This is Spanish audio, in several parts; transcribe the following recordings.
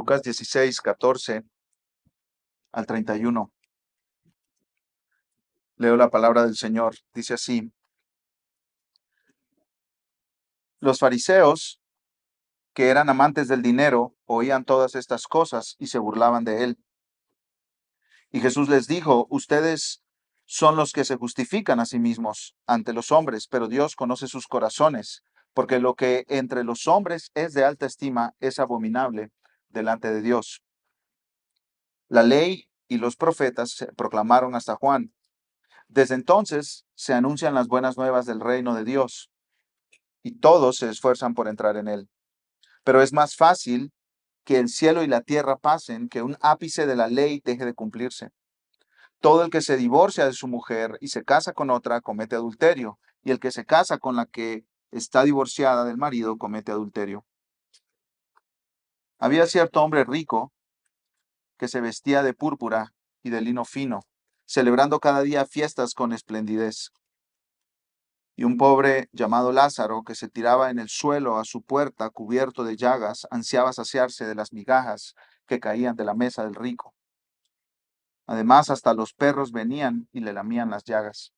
Lucas 16, 14 al 31. Leo la palabra del Señor. Dice así: Los fariseos, que eran amantes del dinero, oían todas estas cosas y se burlaban de él. Y Jesús les dijo: Ustedes son los que se justifican a sí mismos ante los hombres, pero Dios conoce sus corazones, porque lo que entre los hombres es de alta estima es abominable delante de Dios. La ley y los profetas se proclamaron hasta Juan. Desde entonces se anuncian las buenas nuevas del reino de Dios y todos se esfuerzan por entrar en él. Pero es más fácil que el cielo y la tierra pasen que un ápice de la ley deje de cumplirse. Todo el que se divorcia de su mujer y se casa con otra comete adulterio, y el que se casa con la que está divorciada del marido comete adulterio. Había cierto hombre rico que se vestía de púrpura y de lino fino, celebrando cada día fiestas con esplendidez. Y un pobre llamado Lázaro, que se tiraba en el suelo a su puerta cubierto de llagas, ansiaba saciarse de las migajas que caían de la mesa del rico. Además, hasta los perros venían y le lamían las llagas.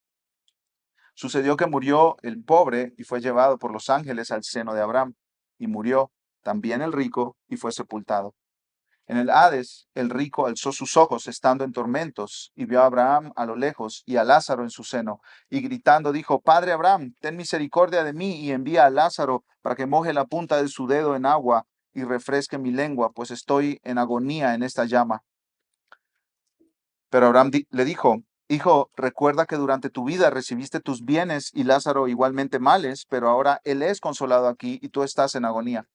Sucedió que murió el pobre y fue llevado por los ángeles al seno de Abraham, y murió también el rico y fue sepultado. En el Hades, el rico alzó sus ojos estando en tormentos y vio a Abraham a lo lejos y a Lázaro en su seno, y gritando dijo: Padre Abraham, ten misericordia de mí y envía a Lázaro para que moje la punta de su dedo en agua y refresque mi lengua, pues estoy en agonía en esta llama. Pero Abraham le dijo: Hijo, recuerda que durante tu vida recibiste tus bienes y Lázaro igualmente males, pero ahora él es consolado aquí y tú estás en agonía.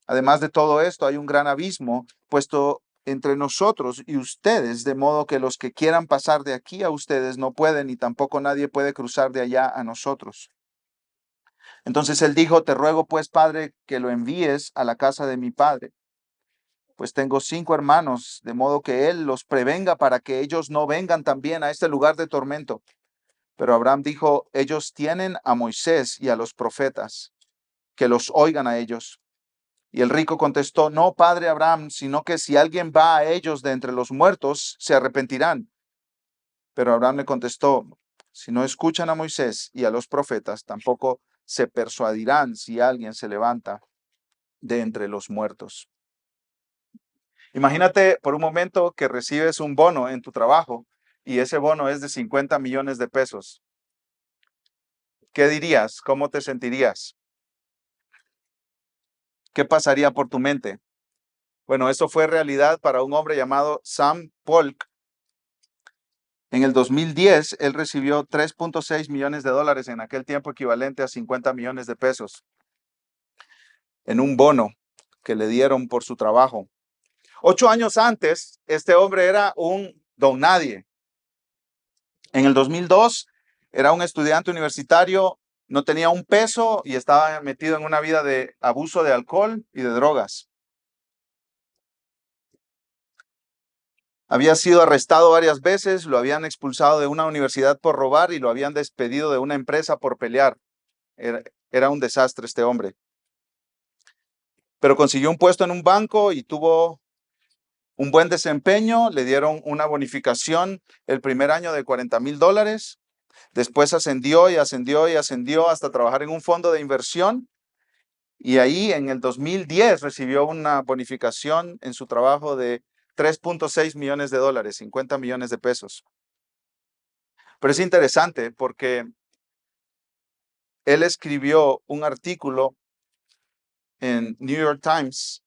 Además de todo esto, hay un gran abismo puesto entre nosotros y ustedes, de modo que los que quieran pasar de aquí a ustedes no pueden, y tampoco nadie puede cruzar de allá a nosotros. Entonces él dijo: Te ruego pues, Padre, que lo envíes a la casa de mi padre, pues tengo 5 hermanos, de modo que él los prevenga para que ellos no vengan también a este lugar de tormento. Pero Abraham dijo: Ellos tienen a Moisés y a los profetas, que los oigan a ellos. Y el rico contestó: No, padre Abraham, sino que si alguien va a ellos de entre los muertos, se arrepentirán. Pero Abraham le contestó: Si no escuchan a Moisés y a los profetas, tampoco se persuadirán si alguien se levanta de entre los muertos. Imagínate por un momento que recibes un bono en tu trabajo y ese bono es de 50 millones de pesos. ¿Qué dirías? ¿Cómo te sentirías? ¿Qué pasaría por tu mente? Bueno, eso fue realidad para un hombre llamado Sam Polk. En el 2010, él recibió 3.6 millones de dólares, en aquel tiempo equivalente a 50 millones de pesos, en un bono que le dieron por su trabajo. 8 años antes, este hombre era un don nadie. En el 2002, era un estudiante universitario, no tenía un peso y estaba metido en una vida de abuso de alcohol y de drogas. Había sido arrestado varias veces, lo habían expulsado de una universidad por robar y lo habían despedido de una empresa por pelear. Era un desastre este hombre. Pero consiguió un puesto en un banco y tuvo un buen desempeño. Le dieron una bonificación el primer año de $40,000. Después ascendió y ascendió y ascendió hasta trabajar en un fondo de inversión. Y ahí en el 2010 recibió una bonificación en su trabajo de 3.6 millones de dólares, 50 millones de pesos. Pero es interesante porque él escribió un artículo en New York Times,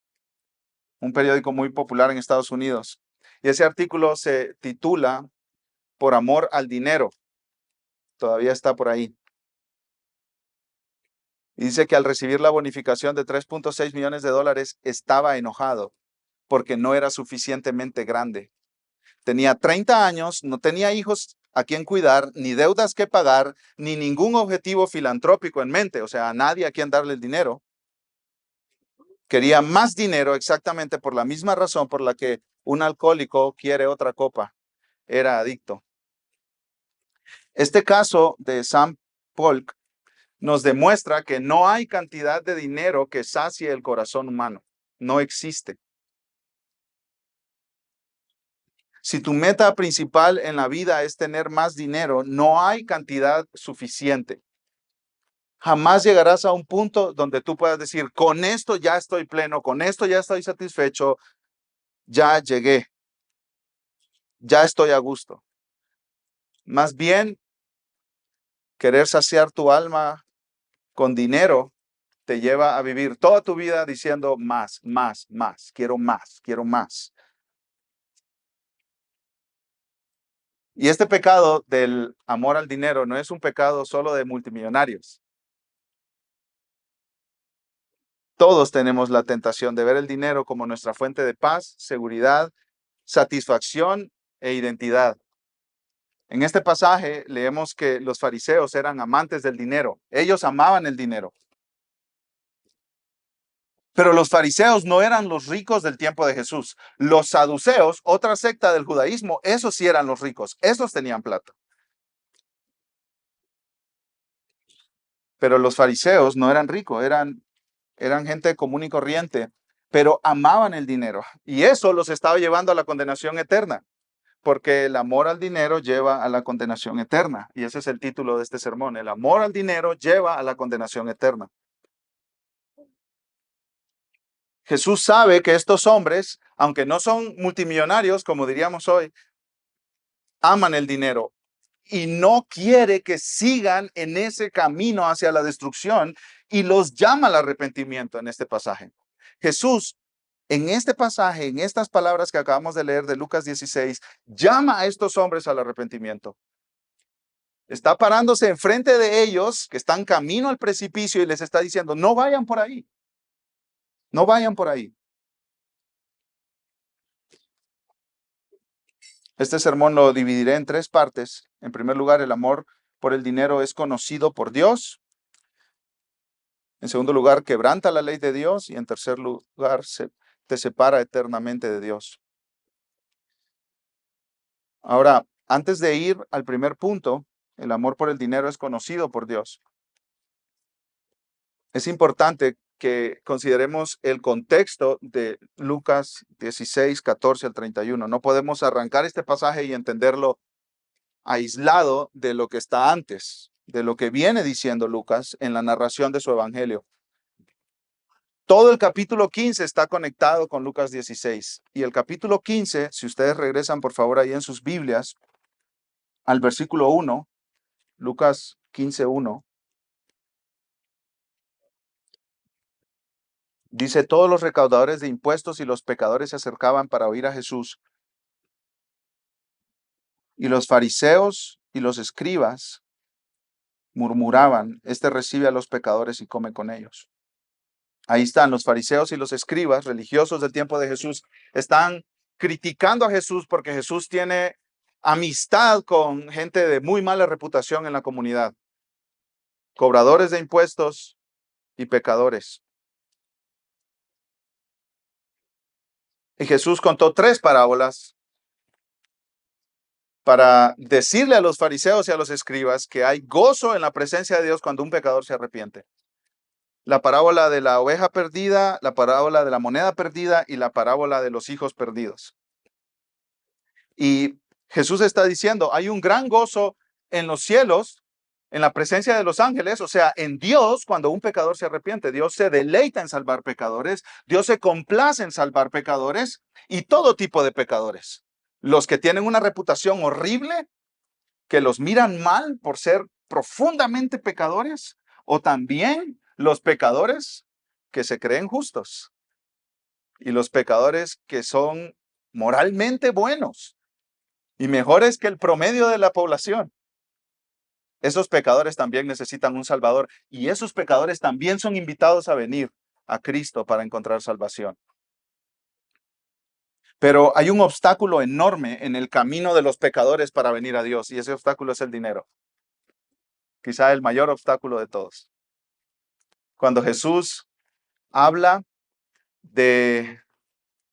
un periódico muy popular en Estados Unidos. Y ese artículo se titula Por amor al dinero. Todavía está por ahí. Y dice que al recibir la bonificación de 3.6 millones de dólares estaba enojado porque no era suficientemente grande. Tenía 30 años, no tenía hijos a quien cuidar, ni deudas que pagar, ni ningún objetivo filantrópico en mente, o sea, a nadie a quien darle el dinero. Quería más dinero exactamente por la misma razón por la que un alcohólico quiere otra copa. Era adicto. Este caso de Sam Polk nos demuestra que no hay cantidad de dinero que sacie el corazón humano. No existe. Si tu meta principal en la vida es tener más dinero, no hay cantidad suficiente. Jamás llegarás a un punto donde tú puedas decir, con esto ya estoy pleno, con esto ya estoy satisfecho, ya llegué, ya estoy a gusto. Más bien, querer saciar tu alma con dinero te lleva a vivir toda tu vida diciendo más, más, más, quiero más, quiero más. Y este pecado del amor al dinero no es un pecado solo de multimillonarios. Todos tenemos la tentación de ver el dinero como nuestra fuente de paz, seguridad, satisfacción e identidad. En este pasaje leemos que los fariseos eran amantes del dinero. Ellos amaban el dinero. Pero los fariseos no eran los ricos del tiempo de Jesús. Los saduceos, otra secta del judaísmo, esos sí eran los ricos. Esos tenían plata. Pero los fariseos no eran ricos, eran gente común y corriente, pero amaban el dinero. Y eso los estaba llevando a la condenación eterna, porque el amor al dinero lleva a la condenación eterna. Y ese es el título de este sermón. El amor al dinero lleva a la condenación eterna. Jesús sabe que estos hombres, aunque no son multimillonarios, como diríamos hoy, aman el dinero y no quiere que sigan en ese camino hacia la destrucción y los llama al arrepentimiento en este pasaje. Jesús, en este pasaje, en estas palabras que acabamos de leer de Lucas 16, llama a estos hombres al arrepentimiento. Está parándose enfrente de ellos que están camino al precipicio y les está diciendo, no vayan por ahí, no vayan por ahí. Este sermón lo dividiré en tres partes. En primer lugar, el amor por el dinero es conocido por Dios. En segundo lugar, quebranta la ley de Dios. Y en tercer lugar, te separa eternamente de Dios. Ahora, antes de ir al primer punto, el amor por el dinero es conocido por Dios. Es importante que consideremos el contexto de Lucas 16, 14 al 31. No podemos arrancar este pasaje y entenderlo aislado de lo que está antes, de lo que viene diciendo Lucas en la narración de su evangelio. Todo el capítulo 15 está conectado con Lucas 16. Y el capítulo 15, si ustedes regresan por favor ahí en sus Biblias, al versículo 1, Lucas 15, 1, dice, todos los recaudadores de impuestos y los pecadores se acercaban para oír a Jesús. Y los fariseos y los escribas murmuraban, este recibe a los pecadores y come con ellos. Ahí están los fariseos y los escribas religiosos del tiempo de Jesús, están criticando a Jesús porque Jesús tiene amistad con gente de muy mala reputación en la comunidad, cobradores de impuestos y pecadores. Y Jesús contó tres parábolas para decirle a los fariseos y a los escribas que hay gozo en la presencia de Dios cuando un pecador se arrepiente. La parábola de la oveja perdida, la parábola de la moneda perdida y la parábola de los hijos perdidos. Y Jesús está diciendo, hay un gran gozo en los cielos, en la presencia de los ángeles, o sea, en Dios, cuando un pecador se arrepiente. Dios se deleita en salvar pecadores, Dios se complace en salvar pecadores y todo tipo de pecadores. Los que tienen una reputación horrible, que los miran mal por ser profundamente pecadores, o también los pecadores que se creen justos y los pecadores que son moralmente buenos y mejores que el promedio de la población. Esos pecadores también necesitan un Salvador y esos pecadores también son invitados a venir a Cristo para encontrar salvación. Pero hay un obstáculo enorme en el camino de los pecadores para venir a Dios y ese obstáculo es el dinero. Quizá el mayor obstáculo de todos. Cuando Jesús habla de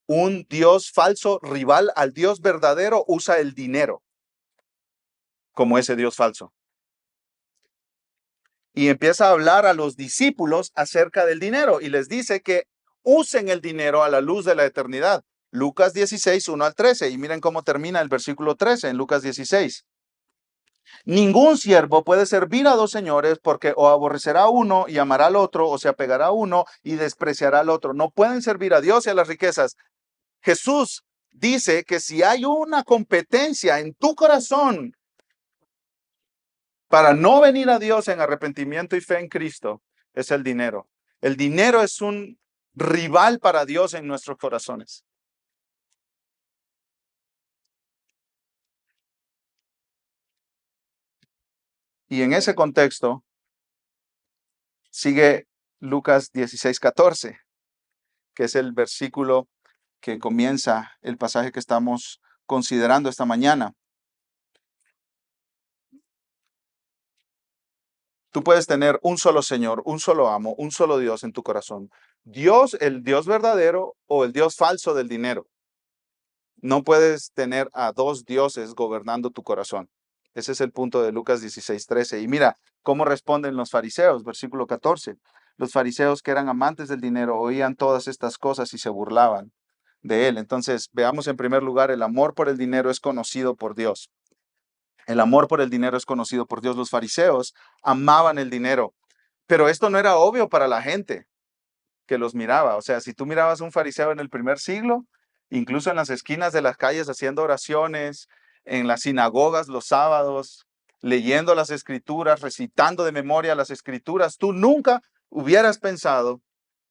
un Dios falso rival al Dios verdadero, usa el dinero como ese Dios falso. Y empieza a hablar a los discípulos acerca del dinero y les dice que usen el dinero a la luz de la eternidad. Lucas 16, 1 al 13. Y miren cómo termina el versículo 13 en Lucas 16. Ningún siervo puede servir a dos señores porque o aborrecerá a uno y amará al otro, o se apegará a uno y despreciará al otro. No pueden servir a Dios y a las riquezas. Jesús dice que si hay una competencia en tu corazón para no venir a Dios en arrepentimiento y fe en Cristo, es el dinero. El dinero es un rival para Dios en nuestros corazones. Y en ese contexto sigue Lucas 16:14, que es el versículo que comienza el pasaje que estamos considerando esta mañana. Tú puedes tener un solo Señor, un solo amo, un solo Dios en tu corazón. Dios, el Dios verdadero o el Dios falso del dinero. No puedes tener a dos dioses gobernando tu corazón. Ese es el punto de Lucas 16:13. Y mira cómo responden los fariseos, versículo 14. Los fariseos que eran amantes del dinero oían todas estas cosas y se burlaban de él. Entonces, veamos en primer lugar, el amor por el dinero es conocido por Dios. El amor por el dinero es conocido por Dios. Los fariseos amaban el dinero, pero esto no era obvio para la gente que los miraba. O sea, si tú mirabas a un fariseo en el primer siglo, incluso en las esquinas de las calles haciendo oraciones, en las sinagogas los sábados, leyendo las escrituras, recitando de memoria las escrituras, tú nunca hubieras pensado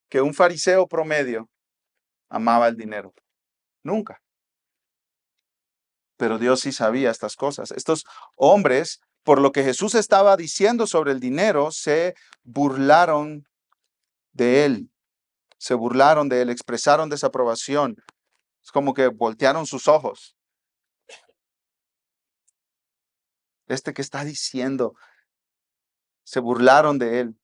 que un fariseo promedio amaba el dinero. Nunca. Pero Dios sí sabía estas cosas. Estos hombres, por lo que Jesús estaba diciendo sobre el dinero, se burlaron de él. Se burlaron de él, expresaron desaprobación. Es como que voltearon sus ojos. ¿Que está diciendo? Se burlaron de él.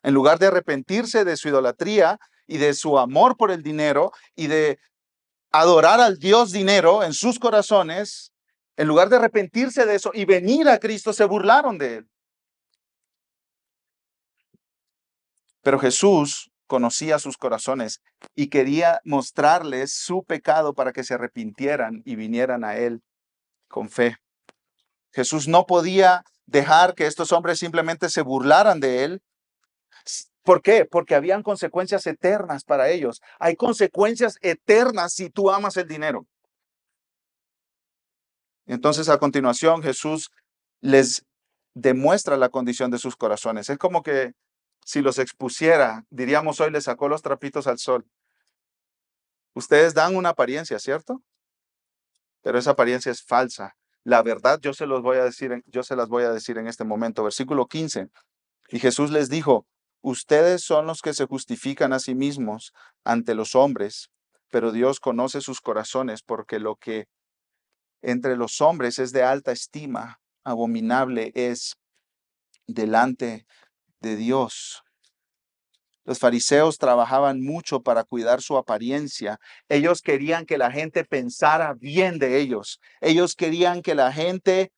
En lugar de arrepentirse de su idolatría y de su amor por el dinero y de adorar al Dios dinero en sus corazones, en lugar de arrepentirse de eso y venir a Cristo, se burlaron de él. Pero Jesús conocía sus corazones y quería mostrarles su pecado para que se arrepintieran y vinieran a él con fe. Jesús no podía dejar que estos hombres simplemente se burlaran de él. ¿Por qué? Porque habían consecuencias eternas para ellos. Hay consecuencias eternas si tú amas el dinero. Entonces, a continuación, Jesús les demuestra la condición de sus corazones. Es como que si los expusiera, diríamos hoy, les sacó los trapitos al sol. Ustedes dan una apariencia, ¿cierto? Pero esa apariencia es falsa. La verdad yo se los voy a decir, yo se las voy a decir en este momento. Versículo 15. Y Jesús les dijo: ustedes son los que se justifican a sí mismos ante los hombres, pero Dios conoce sus corazones, porque lo que entre los hombres es de alta estima, abominable es delante de Dios. Los fariseos trabajaban mucho para cuidar su apariencia. Ellos querían que la gente pensara bien de ellos. Ellos querían que la gente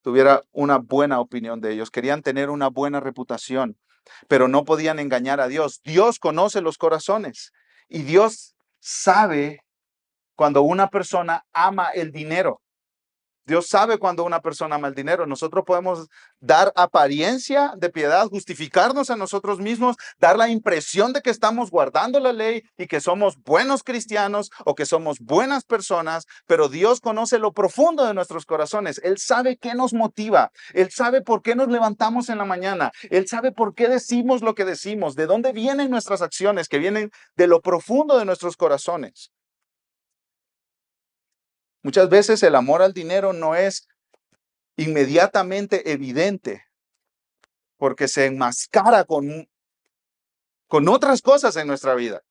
tuviera una buena opinión de ellos. Querían tener una buena reputación, pero no podían engañar a Dios. Dios conoce los corazones y Dios sabe cuando una persona ama el dinero. Dios sabe cuando una persona ama el dinero. Nosotros podemos dar apariencia de piedad, justificarnos a nosotros mismos, dar la impresión de que estamos guardando la ley y que somos buenos cristianos o que somos buenas personas, pero Dios conoce lo profundo de nuestros corazones. Él sabe qué nos motiva. Él sabe por qué nos levantamos en la mañana. Él sabe por qué decimos lo que decimos, de dónde vienen nuestras acciones, que vienen de lo profundo de nuestros corazones. Muchas veces el amor al dinero no es inmediatamente evidente porque se enmascara con otras cosas en nuestra vida.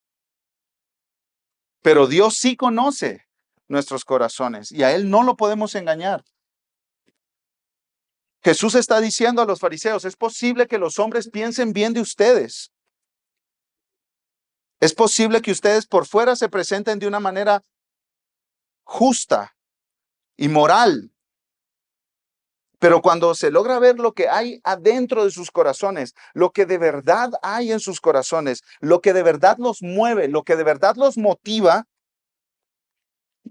Pero Dios sí conoce nuestros corazones y a Él no lo podemos engañar. Jesús está diciendo a los fariseos: es posible que los hombres piensen bien de ustedes. Es posible que ustedes por fuera se presenten de una manera justa y moral, Pero cuando se logra ver lo que hay adentro de sus corazones, lo que de verdad hay en sus corazones, lo que de verdad los mueve, lo que de verdad los motiva,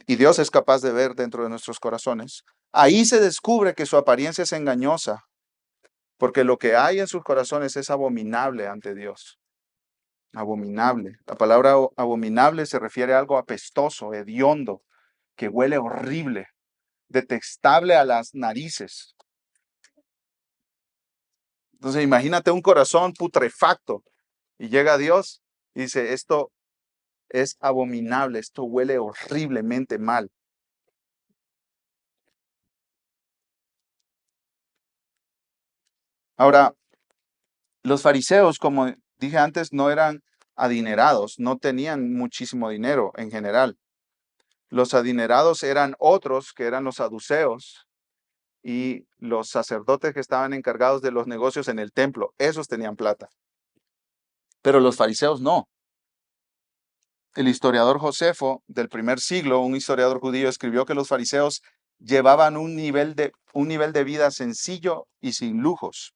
y Dios es capaz de ver dentro de nuestros corazones, ahí se descubre que su apariencia es engañosa, porque lo que hay en sus corazones es abominable ante Dios. Abominable. La palabra abominable se refiere a algo apestoso, hediondo, que huele horrible, detestable a las narices. Entonces imagínate un corazón putrefacto y llega Dios y dice, esto es abominable, esto huele horriblemente mal. Ahora, los fariseos, como dije antes, no eran adinerados, no tenían muchísimo dinero en general. Los adinerados eran otros, que eran los saduceos y los sacerdotes que estaban encargados de los negocios en el templo. Esos tenían plata. Pero los fariseos no. El historiador Josefo del primer siglo, un historiador judío, escribió que los fariseos llevaban un nivel de vida sencillo y sin lujos.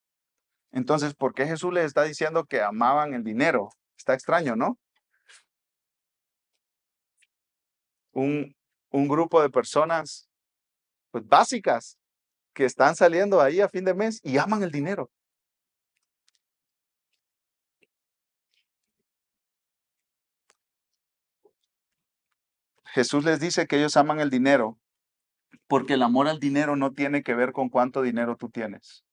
Entonces, ¿por qué Jesús les está diciendo que amaban el dinero? Está extraño, ¿no? Un, un grupo de personas pues, básicas que están saliendo ahí a fin de mes y aman el dinero. Jesús les dice que ellos aman el dinero porque el amor al dinero no tiene que ver con cuánto dinero tú tienes.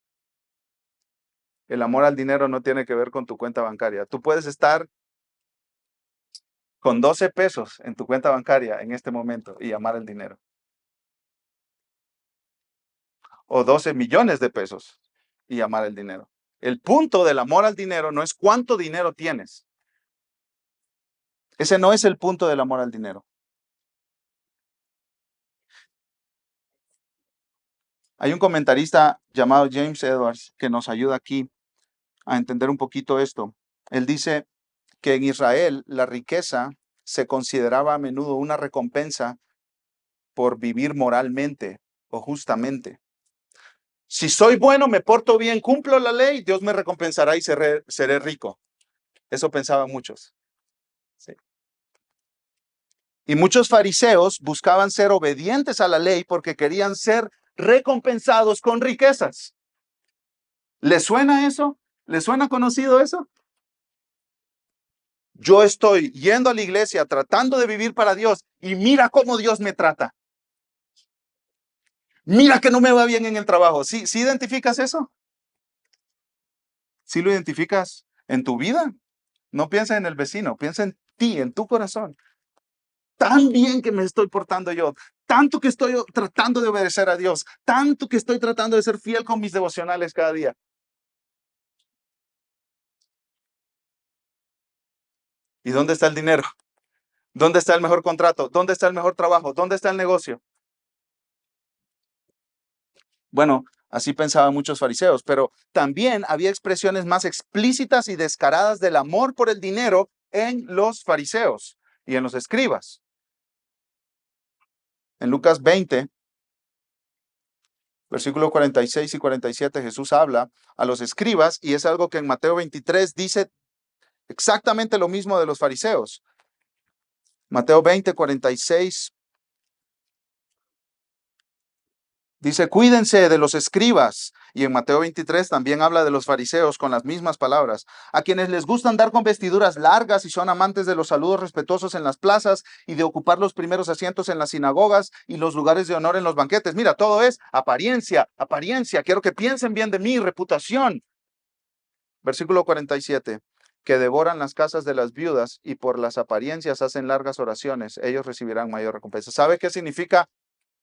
El amor al dinero no tiene que ver con tu cuenta bancaria. Tú puedes estar con 12 pesos en tu cuenta bancaria en este momento y amar el dinero. O 12 millones de pesos y amar el dinero. El punto del amor al dinero no es cuánto dinero tienes. Ese no es el punto del amor al dinero. Hay un comentarista llamado James Edwards que nos ayuda aquí a entender un poquito esto. Él dice que en Israel la riqueza se consideraba a menudo una recompensa por vivir moralmente o justamente. Si soy bueno, me porto bien, cumplo la ley, Dios me recompensará y seré rico. Eso pensaban muchos. ¿Sí? Y muchos fariseos buscaban ser obedientes a la ley porque querían ser recompensados con riquezas. ¿Les suena eso? ¿Les suena conocido eso? Yo estoy yendo a la iglesia tratando de vivir para Dios y mira cómo Dios me trata. Mira que no me va bien en el trabajo. ¿Sí, sí identificas eso? ¿Sí lo identificas en tu vida? No piensa en el vecino, piensa en ti, en tu corazón. Tan bien que me estoy portando yo, tanto que estoy tratando de obedecer a Dios, tanto que estoy tratando de ser fiel con mis devocionales cada día. ¿Y dónde está el dinero? ¿Dónde está el mejor contrato? ¿Dónde está el mejor trabajo? ¿Dónde está el negocio? Bueno, así pensaban muchos fariseos, pero también había expresiones más explícitas y descaradas del amor por el dinero en los fariseos y en los escribas. En Lucas 20, versículos 46 y 47, Jesús habla a los escribas y es algo que en Mateo 23 dice exactamente lo mismo de los fariseos. Mateo 20, 46 dice, cuídense de los escribas. Y en Mateo 23 también habla de los fariseos con las mismas palabras, a quienes les gusta andar con vestiduras largas y son amantes de los saludos respetuosos en las plazas y de ocupar los primeros asientos en las sinagogas y los lugares de honor en los banquetes. Mira, todo es apariencia, apariencia. Quiero que piensen bien de mí, reputación. Versículo 47, que devoran las casas de las viudas y por las apariencias hacen largas oraciones. Ellos recibirán mayor recompensa. ¿Sabe qué significa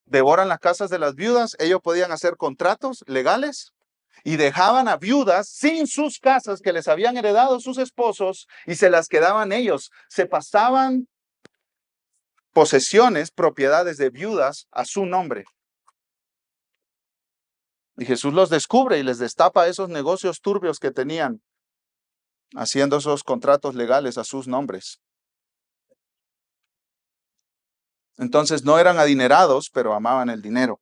devoran las casas de las viudas? Ellos podían hacer contratos legales y dejaban a viudas sin sus casas que les habían heredado sus esposos y se las quedaban ellos. Se pasaban posesiones, propiedades de viudas a su nombre. Y Jesús los descubre y les destapa esos negocios turbios que tenían, haciendo esos contratos legales a sus nombres. Entonces no eran adinerados, pero amaban el dinero.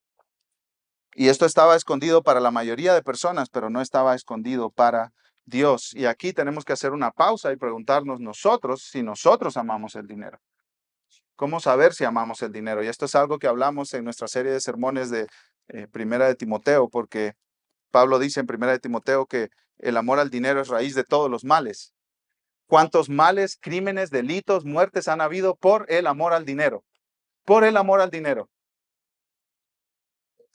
Y esto estaba escondido para la mayoría de personas, pero no estaba escondido para Dios. Y aquí tenemos que hacer una pausa y preguntarnos nosotros si nosotros amamos el dinero. ¿Cómo saber si amamos el dinero? Y esto es algo que hablamos en nuestra serie de sermones de Primera de Timoteo, porque Pablo dice en Primera de Timoteo que el amor al dinero es raíz de todos los males. ¿Cuántos males, crímenes, delitos, muertes han habido por el amor al dinero? Por el amor al dinero.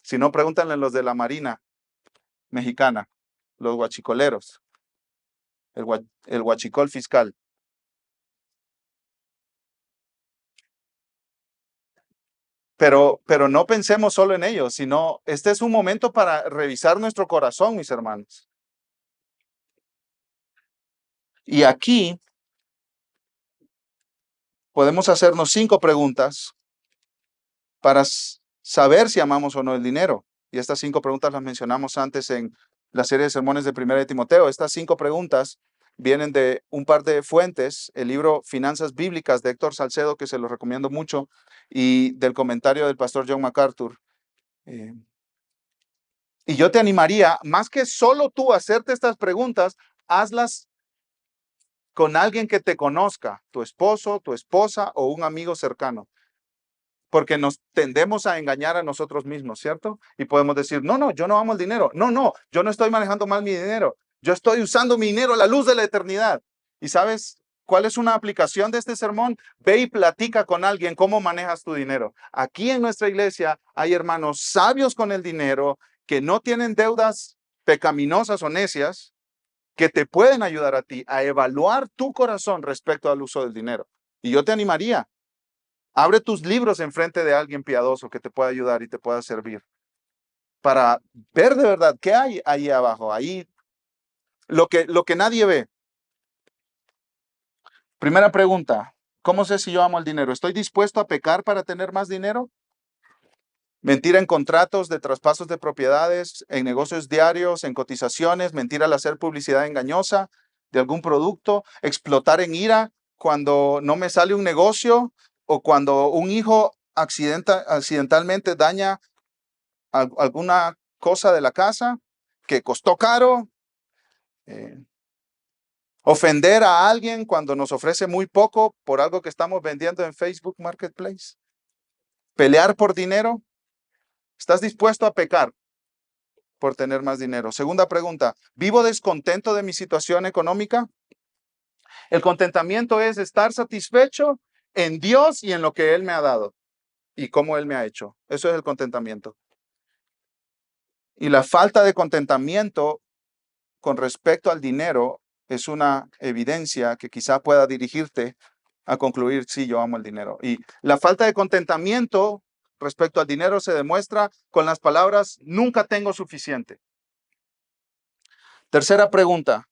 Si no, pregúntenle a los de la Marina mexicana, los guachicoleros, el huachicol fiscal. Pero no pensemos solo en ellos, sino este es un momento para revisar nuestro corazón, mis hermanos. Y aquí podemos hacernos 5 preguntas para saber si amamos o no el dinero. Y estas 5 preguntas las mencionamos antes en la serie de sermones de Primera de Timoteo. Estas 5 preguntas vienen de un par de fuentes, el libro Finanzas Bíblicas de Héctor Salcedo, que se lo recomiendo mucho, y del comentario del pastor John MacArthur. Y yo te animaría, más que solo tú hacerte estas preguntas, hazlas con alguien que te conozca, tu esposo, tu esposa o un amigo cercano. Porque nos tendemos a engañar a nosotros mismos, ¿cierto? Y podemos decir, no, yo no amo el dinero. No, yo no estoy manejando mal mi dinero. Yo estoy usando mi dinero a la luz de la eternidad. ¿Y sabes cuál es una aplicación de este sermón? Ve y platica con alguien cómo manejas tu dinero. Aquí en nuestra iglesia hay hermanos sabios con el dinero que no tienen deudas pecaminosas o necias que te pueden ayudar a ti a evaluar tu corazón respecto al uso del dinero. Y yo te animaría, abre tus libros en frente de alguien piadoso que te pueda ayudar y te pueda servir para ver de verdad qué hay ahí abajo, ahí lo que nadie ve. Primera pregunta, ¿cómo sé si yo amo el dinero? ¿Estoy dispuesto a pecar para tener más dinero? Mentir en contratos de traspasos de propiedades, en negocios diarios, en cotizaciones, mentir al hacer publicidad engañosa de algún producto, explotar en ira cuando no me sale un negocio o cuando un hijo accidentalmente daña alguna cosa de la casa que costó caro, eh, ofender a alguien cuando nos ofrece muy poco por algo que estamos vendiendo en Facebook Marketplace, pelear por dinero. ¿Estás dispuesto a pecar por tener más dinero? Segunda pregunta, ¿vivo descontento de mi situación económica? El contentamiento es estar satisfecho en Dios y en lo que Él me ha dado y cómo Él me ha hecho. Eso es el contentamiento. Y la falta de contentamiento con respecto al dinero es una evidencia que quizá pueda dirigirte a concluir, sí, yo amo el dinero. Y la falta de contentamiento respecto al dinero se demuestra con las palabras, nunca tengo suficiente. Tercera pregunta,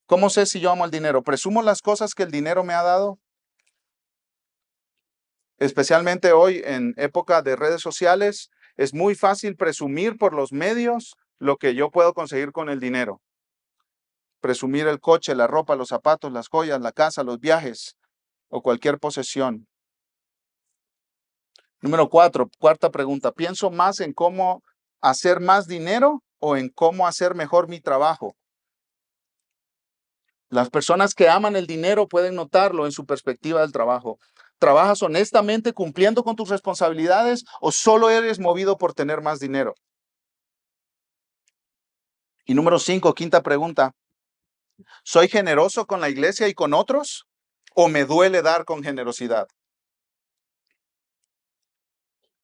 ¿cómo sé si yo amo el dinero? ¿Presumo las cosas que el dinero me ha dado? Especialmente hoy en época de redes sociales, es muy fácil presumir por los medios lo que yo puedo conseguir con el dinero. Presumir el coche, la ropa, los zapatos, las joyas, la casa, los viajes o cualquier posesión. Número 4, cuarta pregunta. ¿Pienso más en cómo hacer más dinero o en cómo hacer mejor mi trabajo? Las personas que aman el dinero pueden notarlo en su perspectiva del trabajo. ¿Trabajas honestamente cumpliendo con tus responsabilidades o solo eres movido por tener más dinero? Y número 5, quinta pregunta. ¿Soy generoso con la iglesia y con otros o me duele dar con generosidad?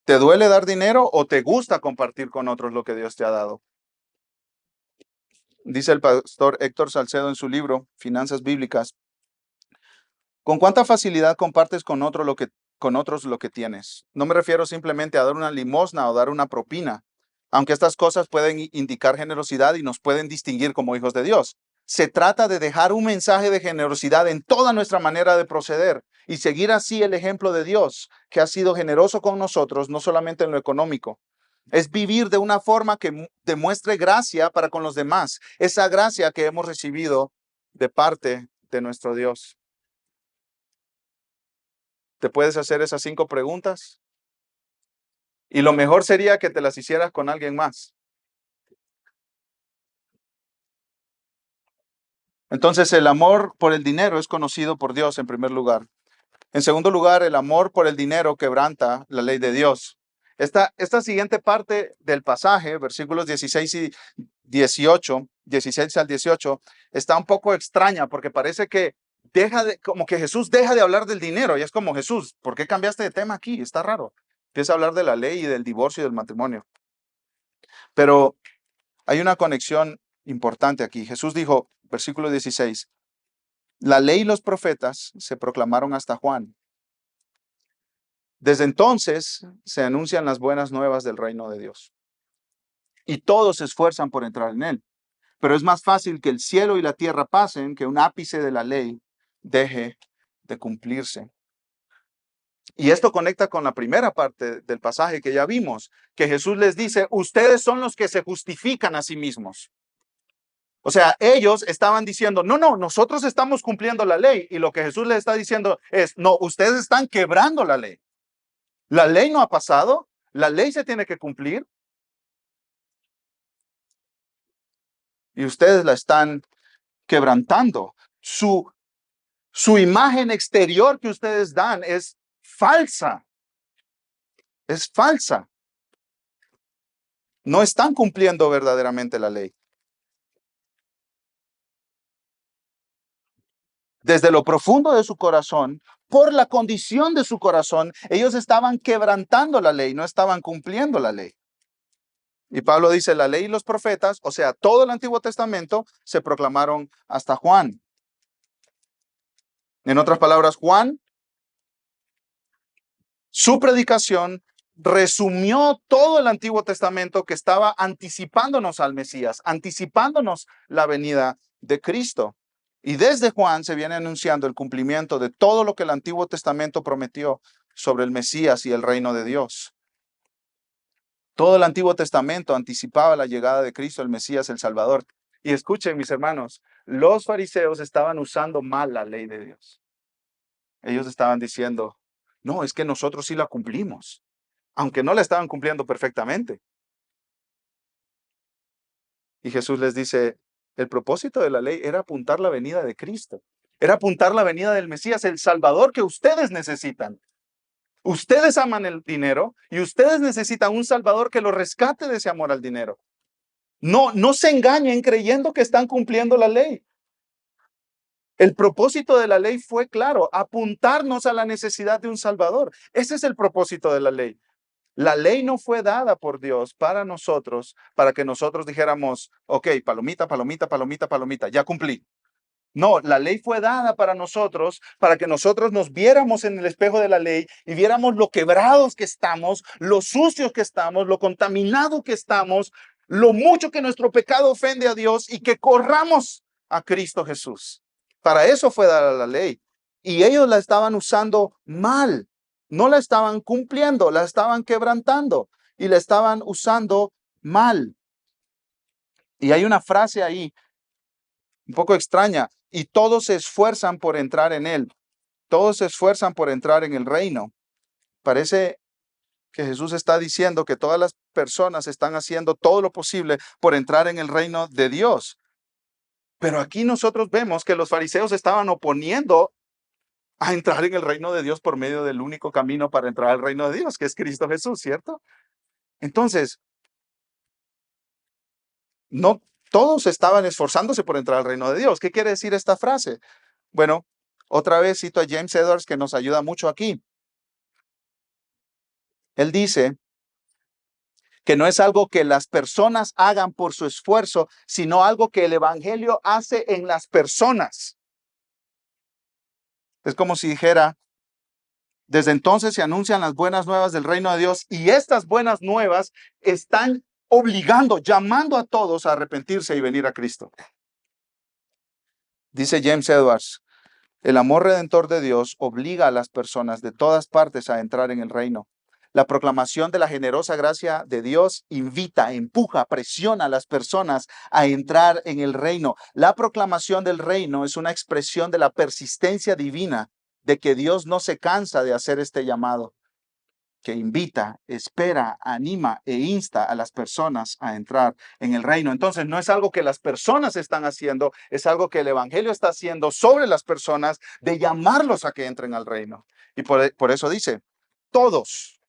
¿Te duele dar dinero o te gusta compartir con otros lo que Dios te ha dado? Dice el pastor Héctor Salcedo en su libro, Finanzas Bíblicas, ¿con cuánta facilidad compartes con otros lo que tienes? No me refiero simplemente a dar una limosna o dar una propina, aunque estas cosas pueden indicar generosidad y nos pueden distinguir como hijos de Dios. Se trata de dejar un mensaje de generosidad en toda nuestra manera de proceder y seguir así el ejemplo de Dios, que ha sido generoso con nosotros, no solamente en lo económico. Es vivir de una forma que demuestre gracia para con los demás, esa gracia que hemos recibido de parte de nuestro Dios. ¿Te puedes hacer esas 5 preguntas? Y lo mejor sería que te las hicieras con alguien más. Entonces, el amor por el dinero es conocido por Dios en primer lugar. En segundo lugar, el amor por el dinero quebranta la ley de Dios. Esta siguiente parte del pasaje, versículos 16 y 18, 16 al 18, está un poco extraña porque parece que como que Jesús deja de hablar del dinero y es como Jesús, ¿por qué cambiaste de tema aquí? Está raro. Empieza a hablar de la ley y del divorcio y del matrimonio. Pero hay una conexión importante aquí. Jesús dijo, versículo 16, la ley y los profetas se proclamaron hasta Juan. Desde entonces se anuncian las buenas nuevas del reino de Dios y todos se esfuerzan por entrar en él. Pero es más fácil que el cielo y la tierra pasen que un ápice de la ley deje de cumplirse. Y esto conecta con la primera parte del pasaje que ya vimos, que Jesús les dice, ustedes son los que se justifican a sí mismos. O sea, ellos estaban diciendo, no, no, nosotros estamos cumpliendo la ley. Y lo que Jesús les está diciendo es, no, ustedes están quebrando la ley. La ley no ha pasado, la ley se tiene que cumplir y ustedes la están quebrantando. Su imagen exterior que ustedes dan es falsa, es falsa. No están cumpliendo verdaderamente la ley. Desde lo profundo de su corazón, por la condición de su corazón, ellos estaban quebrantando la ley, no estaban cumpliendo la ley. Y Pablo dice, la ley y los profetas, o sea, todo el Antiguo Testamento, se proclamaron hasta Juan. En otras palabras, Juan, su predicación resumió todo el Antiguo Testamento que estaba anticipándonos al Mesías, anticipándonos la venida de Cristo. Y desde Juan se viene anunciando el cumplimiento de todo lo que el Antiguo Testamento prometió sobre el Mesías y el reino de Dios. Todo el Antiguo Testamento anticipaba la llegada de Cristo, el Mesías, el Salvador. Y escuchen, mis hermanos, los fariseos estaban usando mal la ley de Dios. Ellos estaban diciendo, no, es que nosotros sí la cumplimos, aunque no la estaban cumpliendo perfectamente. Y Jesús les dice, el propósito de la ley era apuntar la venida de Cristo, era apuntar la venida del Mesías, el Salvador que ustedes necesitan. Ustedes aman el dinero y ustedes necesitan un Salvador que los rescate de ese amor al dinero. No, no se engañen creyendo que están cumpliendo la ley. El propósito de la ley fue claro, apuntarnos a la necesidad de un Salvador. Ese es el propósito de la ley. La ley no fue dada por Dios para nosotros, para que nosotros dijéramos, ok, palomita, palomita, palomita, palomita, ya cumplí. No, la ley fue dada para nosotros, para que nosotros nos viéramos en el espejo de la ley y viéramos lo quebrados que estamos, lo sucios que estamos, lo contaminado que estamos, lo mucho que nuestro pecado ofende a Dios y que corramos a Cristo Jesús. Para eso fue dada la ley. Y ellos la estaban usando mal. No la estaban cumpliendo, la estaban quebrantando y la estaban usando mal. Y hay una frase ahí un poco extraña, y todos se esfuerzan por entrar en él. Todos se esfuerzan por entrar en el reino. Parece que Jesús está diciendo que todas las personas están haciendo todo lo posible por entrar en el reino de Dios. Pero aquí nosotros vemos que los fariseos estaban oponiendo a entrar en el reino de Dios por medio del único camino para entrar al reino de Dios, que es Cristo Jesús, ¿cierto? Entonces, no todos estaban esforzándose por entrar al reino de Dios. ¿Qué quiere decir esta frase? Bueno, otra vez cito a James Edwards, que nos ayuda mucho aquí. Él dice que no es algo que las personas hagan por su esfuerzo, sino algo que el evangelio hace en las personas. Es como si dijera, desde entonces se anuncian las buenas nuevas del reino de Dios y estas buenas nuevas están obligando, llamando a todos a arrepentirse y venir a Cristo. Dice James Edwards, el amor redentor de Dios obliga a las personas de todas partes a entrar en el reino. La proclamación de la generosa gracia de Dios invita, empuja, presiona a las personas a entrar en el reino. La proclamación del reino es una expresión de la persistencia divina de que Dios no se cansa de hacer este llamado. que invita, espera, anima e insta a las personas a entrar en el reino. Entonces, no es algo que las personas están haciendo, es algo que el Evangelio está haciendo sobre las personas de llamarlos a que entren al reino. Y por eso dice, todos.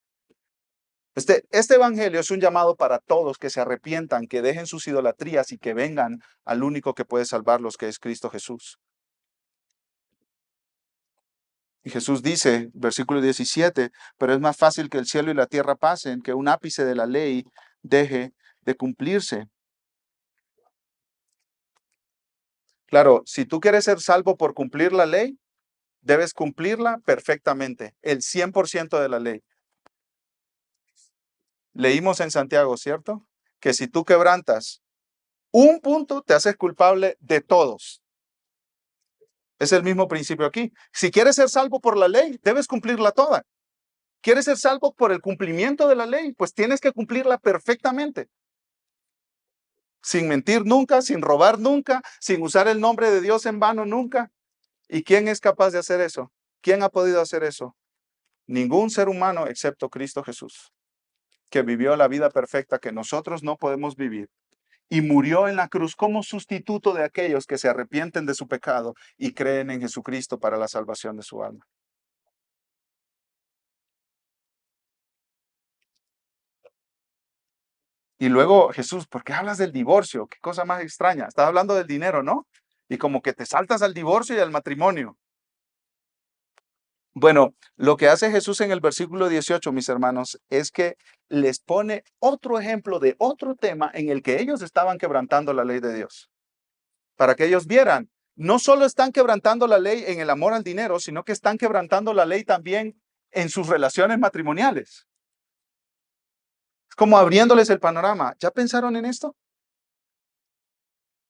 Este Evangelio es un llamado para todos que se arrepientan, que dejen sus idolatrías y que vengan al único que puede salvarlos, que es Cristo Jesús. Y Jesús dice, versículo 17, pero es más fácil que el cielo y la tierra pasen, que un ápice de la ley deje de cumplirse. Claro, si tú quieres ser salvo por cumplir la ley, debes cumplirla perfectamente, el 100% de la ley. Leímos en Santiago, ¿cierto? Que si tú quebrantas un punto, te haces culpable de todos. Es el mismo principio aquí. Si quieres ser salvo por la ley, debes cumplirla toda. ¿Quieres ser salvo por el cumplimiento de la ley? Pues tienes que cumplirla perfectamente. Sin mentir nunca, sin robar nunca, sin usar el nombre de Dios en vano nunca. ¿Y quién es capaz de hacer eso? ¿Quién ha podido hacer eso? Ningún ser humano excepto Cristo Jesús, que vivió la vida perfecta que nosotros no podemos vivir y murió en la cruz como sustituto de aquellos que se arrepienten de su pecado y creen en Jesucristo para la salvación de su alma. Y luego, Jesús, ¿por qué hablas del divorcio? Qué cosa más extraña. Estás hablando del dinero, ¿no? Y como que te saltas al divorcio y al matrimonio. Bueno, lo que hace Jesús en el versículo 18, mis hermanos, es que les pone otro ejemplo de otro tema en el que ellos estaban quebrantando la ley de Dios. Para que ellos vieran, no solo están quebrantando la ley en el amor al dinero, sino que están quebrantando la ley también en sus relaciones matrimoniales. Es como abriéndoles el panorama. ¿Ya pensaron en esto?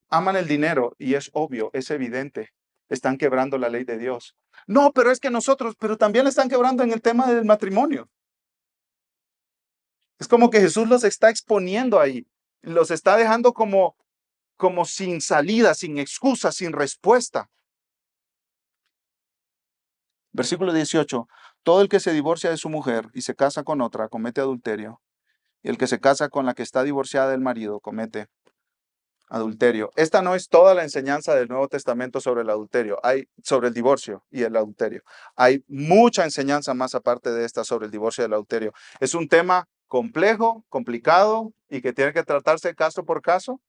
Aman el dinero y es obvio, es evidente. Están quebrando la ley de Dios. No, pero es que nosotros, pero también están quebrando en el tema del matrimonio. Es como que Jesús los está exponiendo ahí, los está dejando como sin salida, sin excusa, sin respuesta. Versículo 18. Todo el que se divorcia de su mujer y se casa con otra comete adulterio. Y el que se casa con la que está divorciada del marido comete adulterio. Esta no es toda la enseñanza del Nuevo Testamento sobre el adulterio, hay sobre el divorcio y el adulterio. Hay mucha enseñanza más aparte de esta sobre el divorcio y el adulterio. Es un tema complejo, complicado y que tiene que tratarse caso por caso.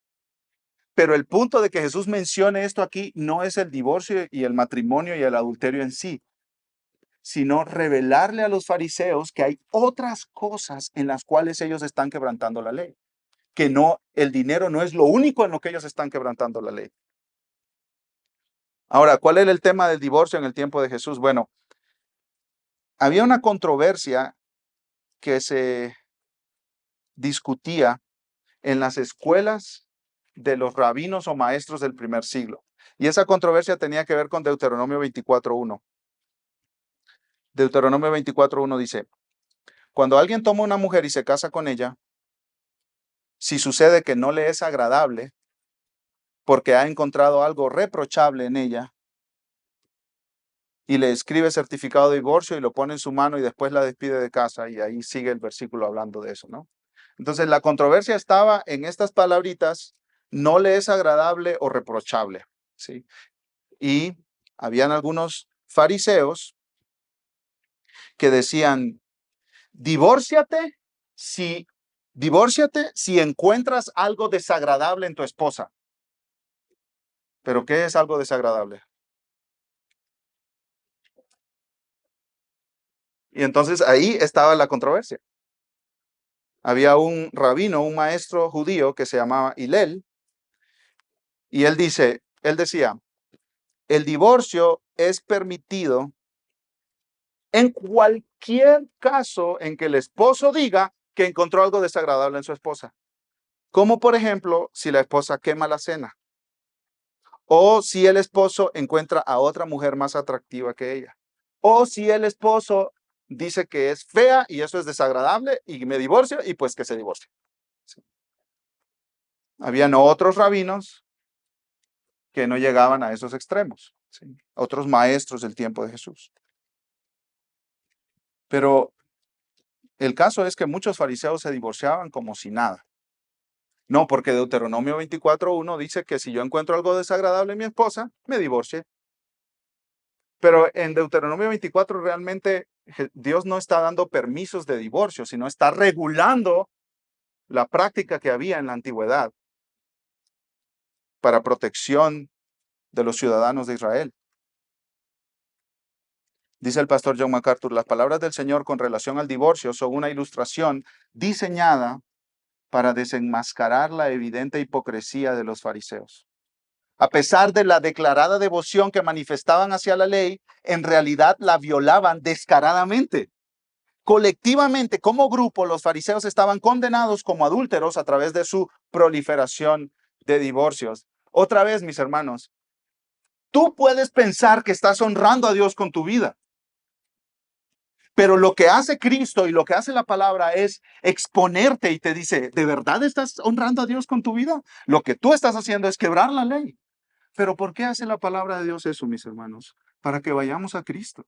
Pero el punto de que Jesús mencione esto aquí no es el divorcio y el matrimonio y el adulterio en sí, sino revelarle a los fariseos que hay otras cosas en las cuales ellos están quebrantando la ley, que no, el dinero no es lo único en lo que ellos están quebrantando la ley. Ahora, ¿cuál era el tema del divorcio en el tiempo de Jesús? Bueno, había una controversia que se discutía en las escuelas de los rabinos o maestros del primer siglo. Y esa controversia tenía que ver con Deuteronomio 24:1. Deuteronomio 24:1 dice, cuando alguien toma una mujer y se casa con ella, si sucede que no le es agradable porque ha encontrado algo reprochable en ella y le escribe certificado de divorcio y lo pone en su mano y después la despide de casa, y ahí sigue el versículo hablando de eso, ¿no? Entonces la controversia estaba en estas palabritas, no le es agradable o reprochable, ¿sí? Y habían algunos fariseos que decían, divórciate si, divórciate si encuentras algo desagradable en tu esposa. ¿Pero qué es algo desagradable? Y entonces ahí estaba la controversia. Había un rabino, un maestro judío que se llamaba Hillel, y él decía, el divorcio es permitido en cualquier caso en que el esposo diga que encontró algo desagradable en su esposa. Como por ejemplo, si la esposa quema la cena o si el esposo encuentra a otra mujer más atractiva que ella, o si el esposo dice que es fea y eso es desagradable y me divorcio y pues que se divorcie. Sí. Habían otros rabinos que no llegaban a esos extremos, ¿sí? Otros maestros del tiempo de Jesús. Pero El caso es que muchos fariseos se divorciaban como si nada. No, porque Deuteronomio 24:1 dice que si yo encuentro algo desagradable en mi esposa, me divorcie. Pero en Deuteronomio 24 realmente Dios no está dando permisos de divorcio, sino está regulando la práctica que había en la antigüedad para protección de los ciudadanos de Israel. Dice el pastor John MacArthur, las palabras del Señor con relación al divorcio son una ilustración diseñada para desenmascarar la evidente hipocresía de los fariseos. A pesar de la declarada devoción que manifestaban hacia la ley, en realidad la violaban descaradamente. Colectivamente, como grupo, los fariseos estaban condenados como adúlteros a través de su proliferación de divorcios. Otra vez, mis hermanos, tú puedes pensar que estás honrando a Dios con tu vida, pero lo que hace Cristo y lo que hace la palabra es exponerte y te dice, ¿de verdad estás honrando a Dios con tu vida? Lo que tú estás haciendo es quebrar la ley. Pero ¿por qué hace la palabra de Dios eso, mis hermanos? Para que vayamos a Cristo.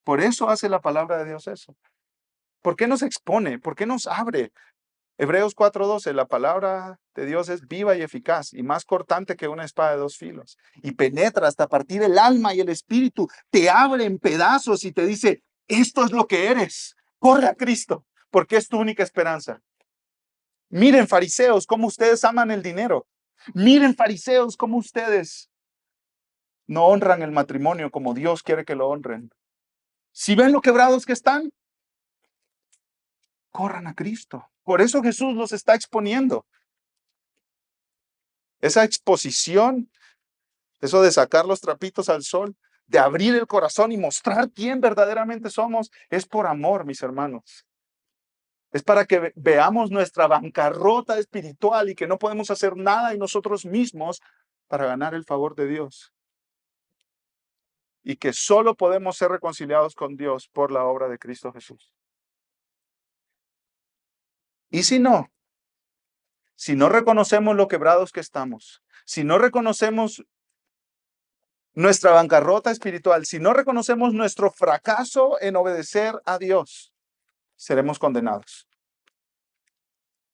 Por eso hace la palabra de Dios eso. ¿Por qué nos expone? ¿Por qué nos abre? Hebreos 4:12, la palabra de Dios es viva y eficaz y más cortante que una espada de dos filos. Y penetra hasta partir el alma y el espíritu, te abre en pedazos y te dice, esto es lo que eres. Corre a Cristo, porque es tu única esperanza. Miren, fariseos, cómo ustedes aman el dinero. Miren, fariseos, cómo ustedes no honran el matrimonio como Dios quiere que lo honren. Si ven lo quebrados que están, corran a Cristo. Por eso Jesús los está exponiendo. Esa exposición, eso de sacar los trapitos al sol, de abrir el corazón y mostrar quién verdaderamente somos, es por amor, mis hermanos. Es para que veamos nuestra bancarrota espiritual y que no podemos hacer nada en nosotros mismos para ganar el favor de Dios. Y que solo podemos ser reconciliados con Dios por la obra de Cristo Jesús. Y si no reconocemos lo quebrados que estamos, si no reconocemos nuestra bancarrota espiritual, si no reconocemos nuestro fracaso en obedecer a Dios, seremos condenados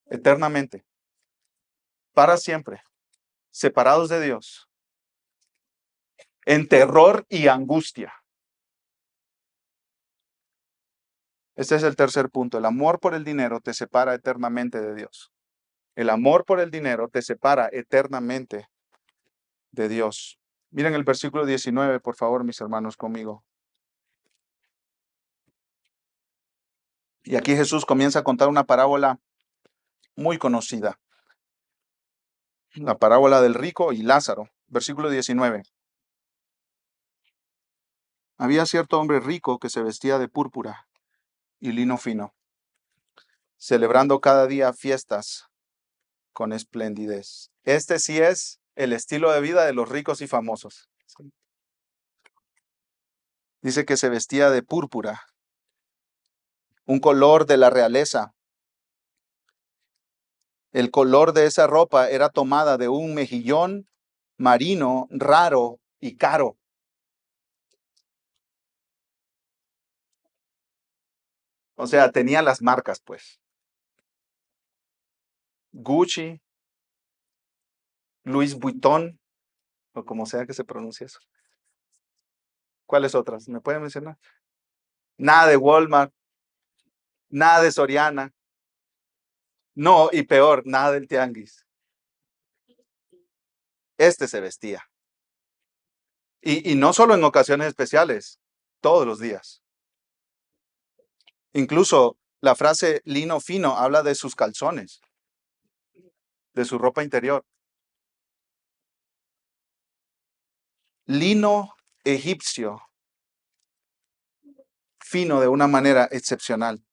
eternamente, para siempre, separados de Dios, en terror y angustia. Este es el tercer punto. El amor por el dinero te separa eternamente de Dios. El amor por el dinero te separa eternamente de Dios. Miren el versículo 19, por favor, mis hermanos, conmigo. Y aquí Jesús comienza a contar una parábola muy conocida. La parábola del rico y Lázaro. Versículo 19. Había cierto hombre rico que se vestía de púrpura y lino fino, celebrando cada día fiestas con esplendidez. Este sí es el estilo de vida de los ricos y famosos. Dice que se vestía de púrpura, un color de la realeza. El color de esa ropa era tomada de un mejillón marino raro y caro. O sea, tenía las marcas, pues. Gucci, Louis Vuitton, o como sea que se pronuncie eso. ¿Cuáles otras? ¿Me pueden mencionar? Nada de Walmart, nada de Soriana. No, y peor, nada del Tianguis. Este se vestía. Y no solo en ocasiones especiales, todos los días. Incluso la frase lino fino habla de sus calzones, de su ropa interior. Lino egipcio, fino de una manera excepcional.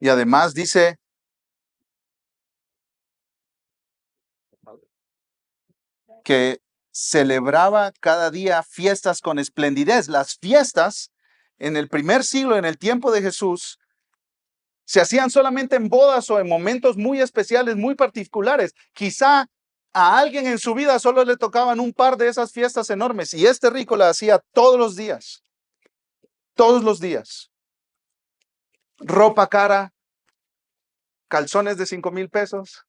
Y además dice que celebraba cada día fiestas con esplendidez. Las fiestas en el primer siglo, en el tiempo de Jesús, se hacían solamente en bodas o en momentos muy especiales, muy particulares. Quizá A alguien en su vida solo le tocaban un par de esas fiestas enormes y este rico la hacía todos los días, todos los días. Ropa cara, calzones de 5,000 pesos,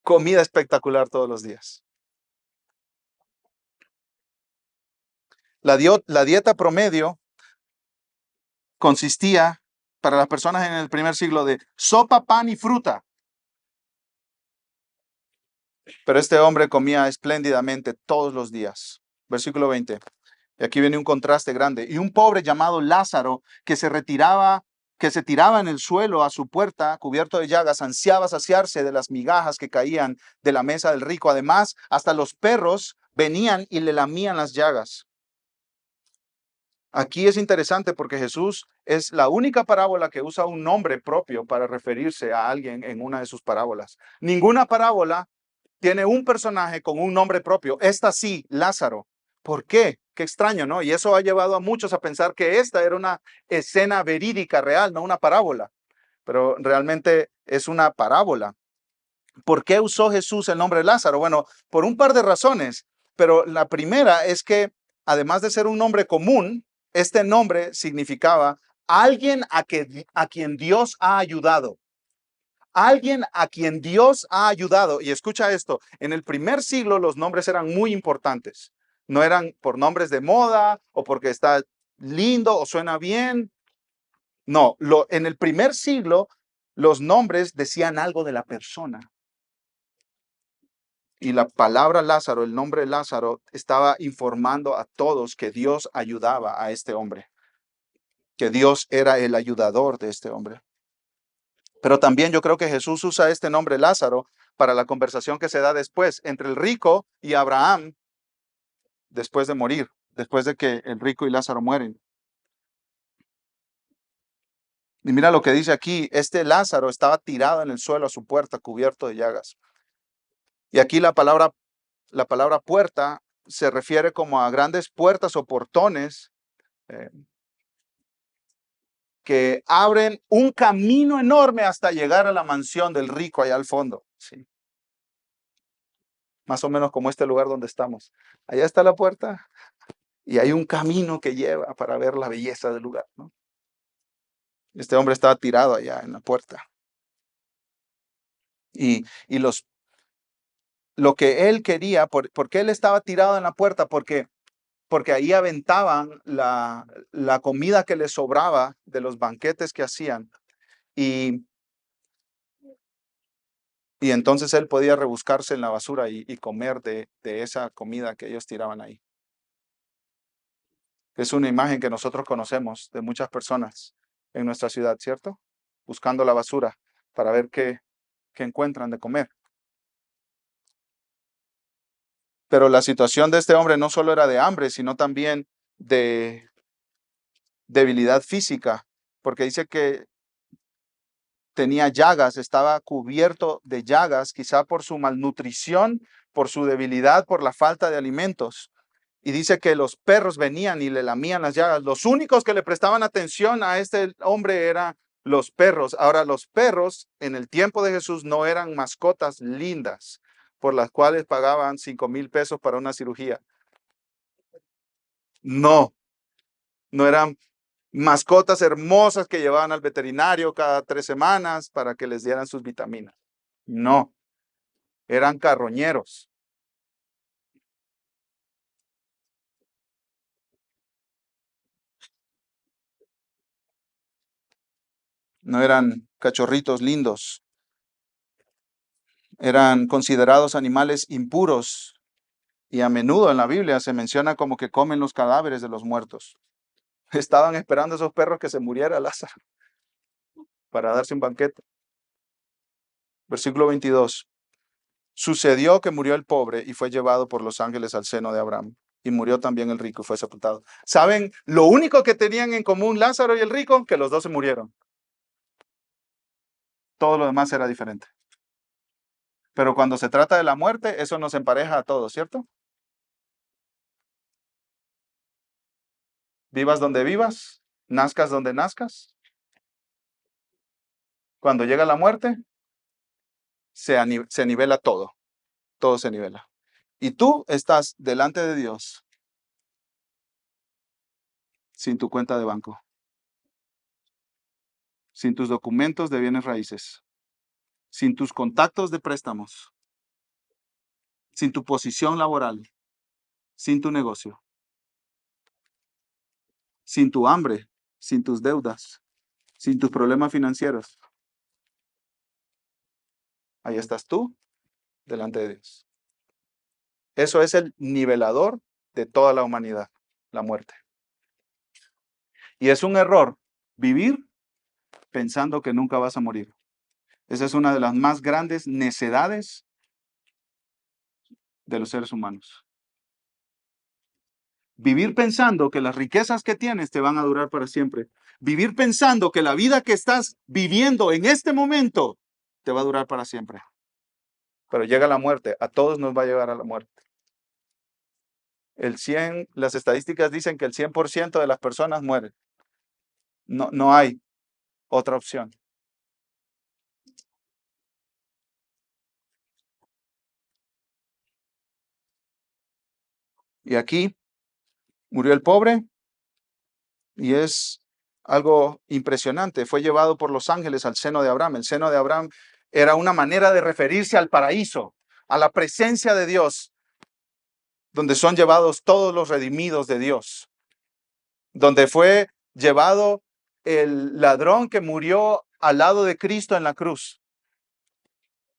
comida espectacular todos los días. La dieta promedio consistía para las personas en el primer siglo de sopa, pan y fruta. Pero este hombre comía espléndidamente todos los días. Versículo 20. Y aquí viene un contraste grande. Y un pobre llamado Lázaro que se tiraba en el suelo a su puerta, cubierto de llagas, ansiaba saciarse de las migajas que caían de la mesa del rico. Además, hasta los perros venían y le lamían las llagas. Aquí es interesante porque Jesús es la única parábola que usa un nombre propio para referirse a alguien en una de sus parábolas. Ninguna parábola tiene un personaje con un nombre propio. Esta sí, Lázaro. ¿Por qué? Qué extraño, ¿no? Y eso ha llevado a muchos a pensar que esta era una escena verídica real, no una parábola. Pero realmente es una parábola. ¿Por qué usó Jesús el nombre Lázaro? Bueno, por un par de razones. Pero la primera es que, además de ser un nombre común, este nombre significaba alguien a quien Dios ha ayudado. Alguien a quien Dios ha ayudado. Y escucha esto, en el primer siglo los nombres eran muy importantes. No eran por nombres de moda o porque está lindo o suena bien. No, en el primer siglo los nombres decían algo de la persona. Y la palabra Lázaro, el nombre Lázaro, estaba informando a todos que Dios ayudaba a este hombre, que Dios era el ayudador de este hombre. Pero también yo creo que Jesús usa este nombre Lázaro para la conversación que se da después entre el rico y Abraham después de morir, después de que el rico y Lázaro mueren. Y mira lo que dice aquí, este Lázaro estaba tirado en el suelo a su puerta, cubierto de llagas. Y aquí la palabra puerta se refiere como a grandes puertas o portones eh, que abren un camino enorme hasta llegar a la mansión del rico allá al fondo. Sí, más o menos como este lugar donde estamos. Allá está la puerta y hay un camino que lleva para ver la belleza del lugar, ¿no? Este hombre estaba tirado allá en la puerta. Y lo que él quería, ¿por qué él estaba tirado en la puerta? Porque ahí aventaban la comida que les sobraba de los banquetes que hacían. Y, y entonces él podía rebuscarse en la basura y comer de esa comida que ellos tiraban ahí. Es una imagen que nosotros conocemos de muchas personas en nuestra ciudad, ¿cierto? Buscando la basura para ver qué encuentran de comer. Pero la situación de este hombre no solo era de hambre, sino también de debilidad física, porque dice que tenía llagas, estaba cubierto de llagas, quizá por su malnutrición, por su debilidad, por la falta de alimentos. Y dice que los perros venían y le lamían las llagas. Los únicos que le prestaban atención a este hombre eran los perros. Ahora, los perros en el tiempo de Jesús no eran mascotas lindas por las cuales pagaban 5,000 pesos para una cirugía. No, no eran mascotas hermosas que llevaban al veterinario cada 3 semanas para que les dieran sus vitaminas. No, eran carroñeros. No eran cachorritos lindos. Eran considerados animales impuros y a menudo en la Biblia se menciona como que comen los cadáveres de los muertos. Estaban esperando a esos perros que se muriera Lázaro para darse un banquete. Versículo 22. Sucedió que murió el pobre y fue llevado por los ángeles al seno de Abraham. Y murió también el rico y fue sepultado. ¿Saben lo único que tenían en común Lázaro y el rico? Que los dos se murieron. Todo lo demás era diferente. Pero cuando se trata de la muerte, eso nos empareja a todos, ¿cierto? Vivas donde vivas, nazcas donde nazcas. Cuando llega la muerte, se nivela todo. Todo se nivela. Y tú estás delante de Dios sin tu cuenta de banco, sin tus documentos de bienes raíces, sin tus contactos de préstamos, sin tu posición laboral, sin tu negocio, sin tu hambre, sin tus deudas, sin tus problemas financieros. Ahí estás tú delante de Dios. Eso es el nivelador de toda la humanidad, la muerte. Y es un error vivir pensando que nunca vas a morir. Esa es una de las más grandes necedades de los seres humanos. Vivir pensando que las riquezas que tienes te van a durar para siempre. Vivir pensando que la vida que estás viviendo en este momento te va a durar para siempre. Pero llega la muerte, a todos nos va a llegar a la muerte. Las estadísticas dicen que el 100% de las personas mueren. No hay otra opción. Y aquí murió el pobre y es algo impresionante. Fue llevado por los ángeles al seno de Abraham. El seno de Abraham era una manera de referirse al paraíso, a la presencia de Dios, donde son llevados todos los redimidos de Dios, donde fue llevado el ladrón que murió al lado de Cristo en la cruz.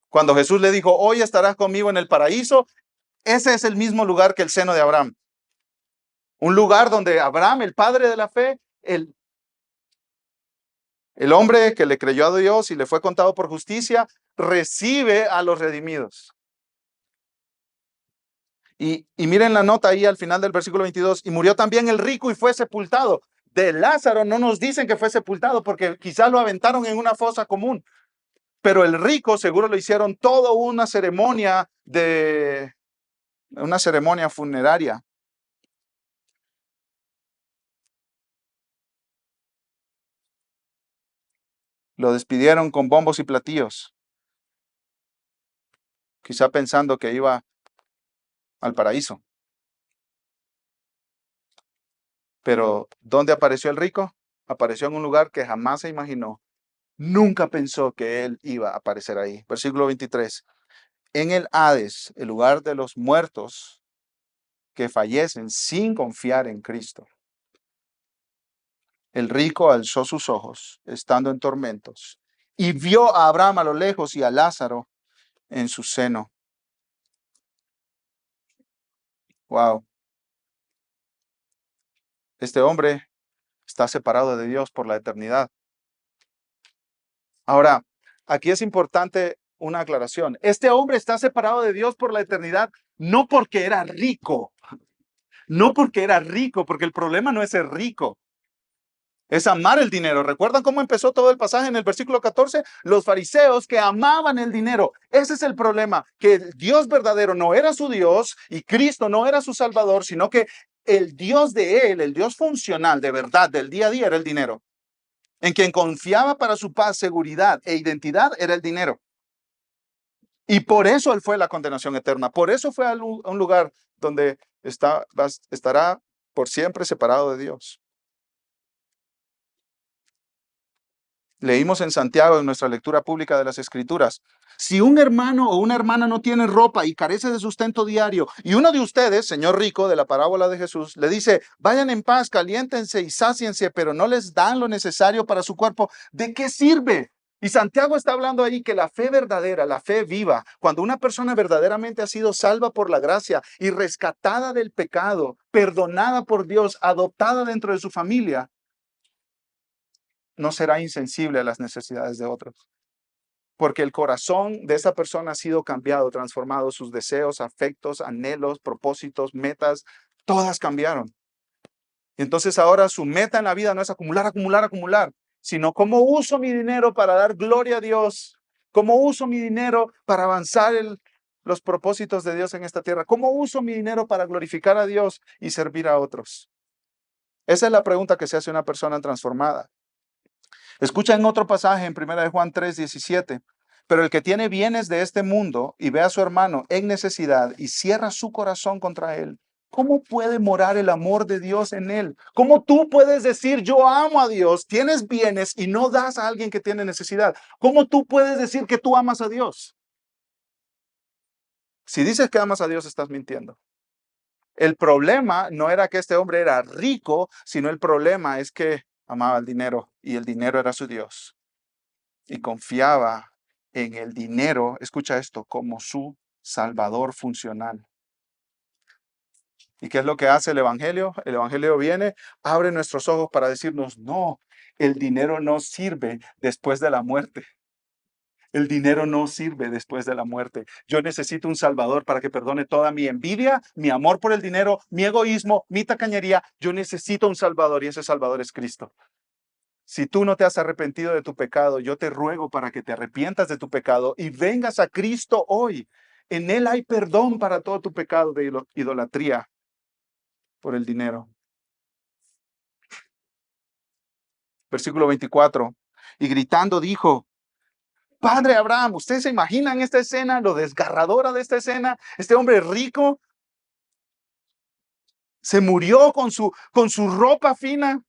Cuando Jesús le dijo, hoy estarás conmigo en el paraíso, ese es el mismo lugar que el seno de Abraham. Un lugar donde Abraham, el padre de la fe, el hombre que le creyó a Dios y le fue contado por justicia, recibe a los redimidos. Y miren la nota ahí al final del versículo 22, y murió también el rico y fue sepultado. De Lázaro no nos dicen que fue sepultado porque quizá lo aventaron en una fosa común, pero el rico seguro lo hicieron toda una ceremonia funeraria. Lo despidieron con bombos y platillos, quizá pensando que iba al paraíso. Pero ¿dónde apareció el rico? Apareció en un lugar que jamás se imaginó. Nunca pensó que él iba a aparecer ahí. Versículo 23. En el Hades, el lugar de los muertos que fallecen sin confiar en Cristo. El rico alzó sus ojos, estando en tormentos, y vio a Abraham a lo lejos y a Lázaro en su seno. Wow. Este hombre está separado de Dios por la eternidad. Ahora, aquí es importante una aclaración. Este hombre está separado de Dios por la eternidad, no porque era rico, porque el problema no es ser rico, es amar el dinero. ¿Recuerdan cómo empezó todo el pasaje en el versículo 14? Los fariseos que amaban el dinero. Ese es el problema, que el Dios verdadero no era su Dios y Cristo no era su Salvador, sino que el Dios de él, el Dios funcional de verdad del día a día era el dinero. En quien confiaba para su paz, seguridad e identidad era el dinero. Y por eso él fue la condenación eterna. Por eso fue a un lugar donde estará por siempre separado de Dios. Leímos en Santiago, en nuestra lectura pública de las Escrituras, si un hermano o una hermana no tiene ropa y carece de sustento diario, y uno de ustedes, señor rico de la parábola de Jesús, le dice, vayan en paz, caliéntense y sáciense, pero no les dan lo necesario para su cuerpo, ¿de qué sirve? Y Santiago está hablando ahí que la fe verdadera, la fe viva, cuando una persona verdaderamente ha sido salva por la gracia y rescatada del pecado, perdonada por Dios, adoptada dentro de su familia, no será insensible a las necesidades de otros. Porque el corazón de esa persona ha sido cambiado, transformado, sus deseos, afectos, anhelos, propósitos, metas, todas cambiaron. Entonces ahora su meta en la vida no es acumular, acumular, acumular, sino cómo uso mi dinero para dar gloria a Dios, cómo uso mi dinero para avanzar los propósitos de Dios en esta tierra, cómo uso mi dinero para glorificar a Dios y servir a otros. Esa es la pregunta que se hace una persona transformada. Escucha en otro pasaje en 1 Juan 3:17. Pero el que tiene bienes de este mundo y ve a su hermano en necesidad y cierra su corazón contra él, ¿cómo puede morar el amor de Dios en él? ¿Cómo tú puedes decir yo amo a Dios, tienes bienes y no das a alguien que tiene necesidad? ¿Cómo tú puedes decir que tú amas a Dios? Si dices que amas a Dios, estás mintiendo. El problema no era que este hombre era rico, sino el problema es que amaba el dinero y el dinero era su Dios. Y confiaba en el dinero, escucha esto, como su salvador funcional. ¿Y qué es lo que hace el Evangelio? El Evangelio viene, abre nuestros ojos para decirnos, no, el dinero no sirve después de la muerte. El dinero no sirve después de la muerte. Yo necesito un Salvador para que perdone toda mi envidia, mi amor por el dinero, mi egoísmo, mi tacañería. Yo necesito un Salvador y ese Salvador es Cristo. Si tú no te has arrepentido de tu pecado, yo te ruego para que te arrepientas de tu pecado y vengas a Cristo hoy. En Él hay perdón para todo tu pecado de idolatría por el dinero. Versículo 24. Y gritando dijo, Padre Abraham, ¿ustedes se imaginan esta escena, lo desgarradora de esta escena? Este hombre rico se murió con su ropa fina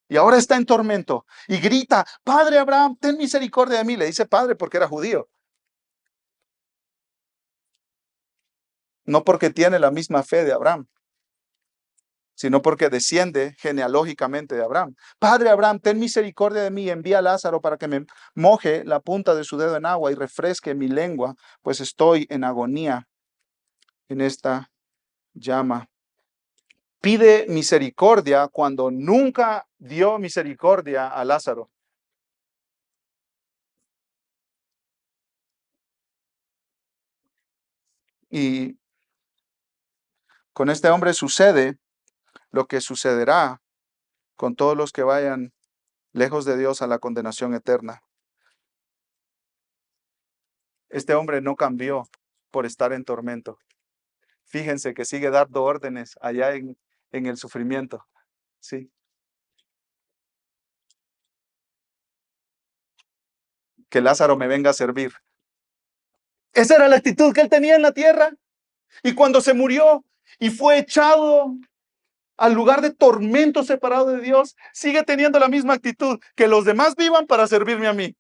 y ahora está en tormento. Y grita, Padre Abraham, ten misericordia de mí. Le dice padre porque era judío. No porque tiene la misma fe de Abraham, sino porque desciende genealógicamente de Abraham. Padre Abraham, ten misericordia de mí y envía a Lázaro para que me moje la punta de su dedo en agua y refresque mi lengua, pues estoy en agonía en esta llama. Pide misericordia cuando nunca dio misericordia a Lázaro. Y con este hombre sucede lo que sucederá con todos los que vayan lejos de Dios a la condenación eterna. Este hombre no cambió por estar en tormento. Fíjense que sigue dando órdenes allá en el sufrimiento. Sí, que Lázaro me venga a servir. Esa era la actitud que él tenía en la tierra. Y cuando se murió y fue echado al lugar de tormento separado de Dios, sigue teniendo la misma actitud, que los demás vivan para servirme a mí.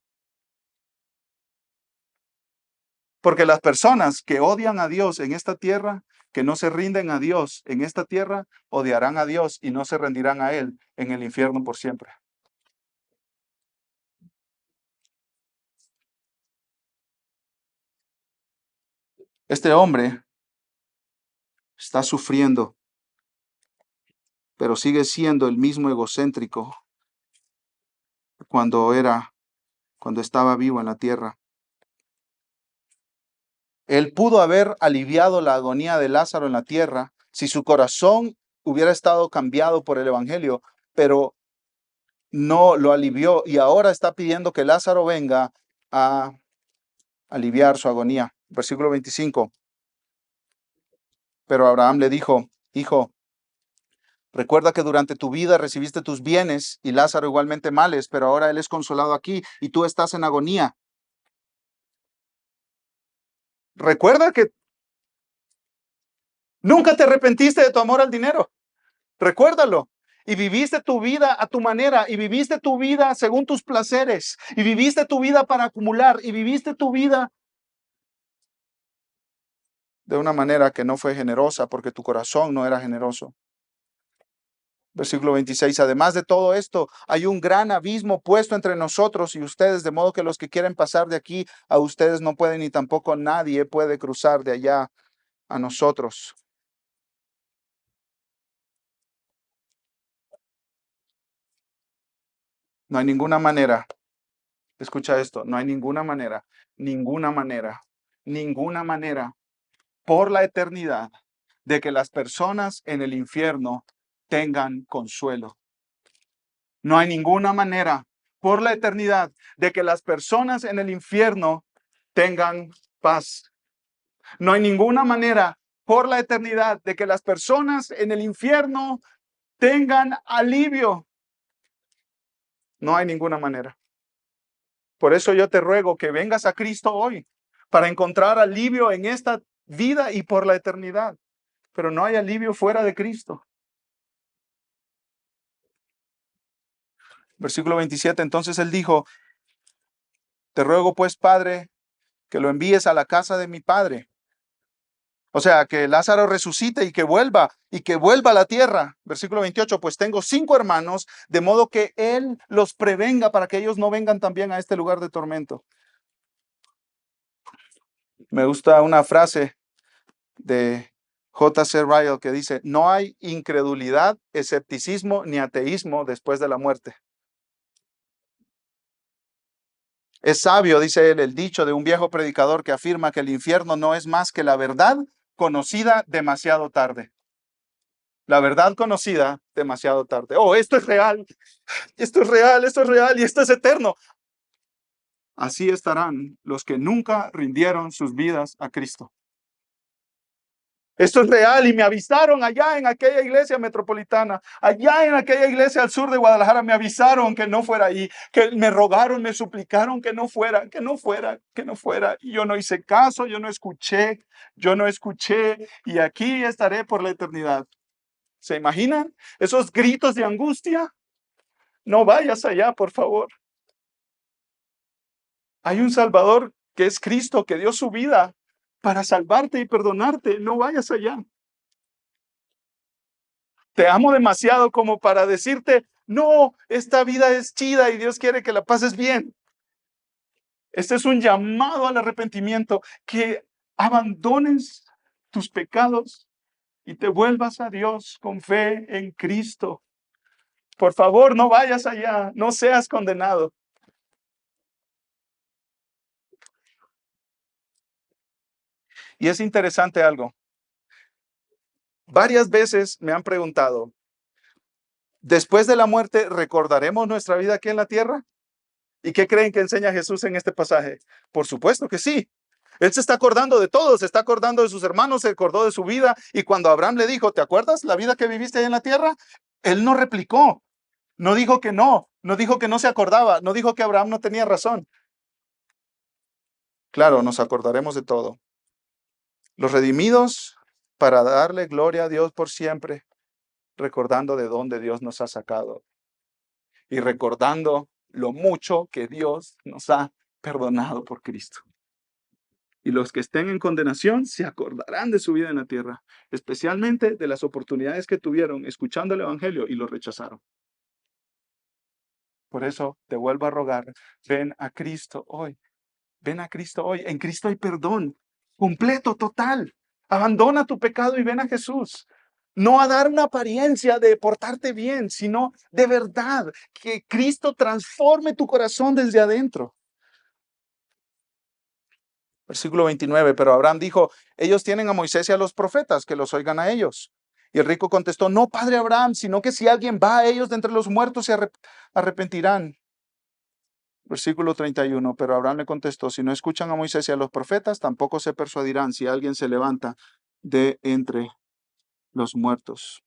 Porque las personas que odian a Dios en esta tierra, que no se rinden a Dios en esta tierra, odiarán a Dios y no se rendirán a Él en el infierno por siempre. Este hombre está sufriendo, pero sigue siendo el mismo egocéntrico cuando cuando estaba vivo en la tierra. Él pudo haber aliviado la agonía de Lázaro en la tierra si su corazón hubiera estado cambiado por el Evangelio, pero no lo alivió y ahora está pidiendo que Lázaro venga a aliviar su agonía. Versículo 25. Pero Abraham le dijo, hijo, recuerda que durante tu vida recibiste tus bienes y Lázaro igualmente males, pero ahora él es consolado aquí y tú estás en agonía. Recuerda que nunca te arrepentiste de tu amor al dinero. Recuérdalo. Y viviste tu vida a tu manera, y viviste tu vida según tus placeres, y viviste tu vida para acumular, y viviste tu vida de una manera que no fue generosa, porque tu corazón no era generoso. Versículo 26. Además de todo esto, hay un gran abismo puesto entre nosotros y ustedes, de modo que los que quieren pasar de aquí a ustedes no pueden, y tampoco nadie puede cruzar de allá a nosotros. No hay ninguna manera, escucha esto, no hay ninguna manera, ninguna manera por la eternidad de que las personas en el infierno tengan consuelo. No hay ninguna manera por la eternidad de que las personas en el infierno tengan paz. No hay ninguna manera por la eternidad de que las personas en el infierno tengan alivio. No hay ninguna manera. Por eso yo te ruego que vengas a Cristo hoy, para encontrar alivio en esta vida y por la eternidad. Pero no hay alivio fuera de Cristo. Versículo 27, entonces él dijo, te ruego pues, Padre, que lo envíes a la casa de mi padre. O sea, que Lázaro resucite y que vuelva a la tierra. Versículo 28, pues tengo 5 hermanos, de modo que él los prevenga para que ellos no vengan también a este lugar de tormento. Me gusta una frase de J.C. Ryle que dice, no hay incredulidad, escepticismo ni ateísmo después de la muerte. Es sabio, dice él, el dicho de un viejo predicador que afirma que el infierno no es más que la verdad conocida demasiado tarde. La verdad conocida demasiado tarde. Oh, esto es real, esto es real, esto es real y esto es eterno. Así estarán los que nunca rindieron sus vidas a Cristo. Esto es real y me avisaron allá en aquella iglesia metropolitana, allá en aquella iglesia al sur de Guadalajara, me avisaron que no fuera ahí, que me rogaron, me suplicaron que no fuera, que no fuera, que no fuera. Y yo no hice caso, yo no escuché y aquí estaré por la eternidad. ¿Se imaginan esos gritos de angustia? No vayas allá, por favor. Hay un Salvador que es Cristo, que dio su vida para salvarte y perdonarte. No vayas allá. Te amo demasiado como para decirte, no, esta vida es chida y Dios quiere que la pases bien. Este es un llamado al arrepentimiento, que abandones tus pecados y te vuelvas a Dios con fe en Cristo. Por favor, no vayas allá, no seas condenado. Y es interesante algo. Varias veces me han preguntado, ¿después de la muerte recordaremos nuestra vida aquí en la tierra? ¿Y qué creen que enseña Jesús en este pasaje? Por supuesto que sí. Él se está acordando de todo, se está acordando de sus hermanos, se acordó de su vida. Y cuando Abraham le dijo, ¿te acuerdas la vida que viviste ahí en la tierra? Él no replicó, no dijo que no dijo que no se acordaba, no dijo que Abraham no tenía razón. Claro, nos acordaremos de todo. Los redimidos para darle gloria a Dios por siempre, recordando de dónde Dios nos ha sacado y recordando lo mucho que Dios nos ha perdonado por Cristo. Y los que estén en condenación se acordarán de su vida en la tierra, especialmente de las oportunidades que tuvieron escuchando el Evangelio y lo rechazaron. Por eso te vuelvo a rogar, ven a Cristo hoy, ven a Cristo hoy. En Cristo hay perdón completo, total. Abandona tu pecado y ven a Jesús. No a dar una apariencia de portarte bien, sino de verdad, que Cristo transforme tu corazón desde adentro. Versículo 29, pero Abraham dijo, ellos tienen a Moisés y a los profetas, que los oigan a ellos. Y el rico contestó, no, padre Abraham, sino que si alguien va a ellos de entre los muertos se arrepentirán. Versículo 31, pero Abraham le contestó, si no escuchan a Moisés y a los profetas, tampoco se persuadirán si alguien se levanta de entre los muertos.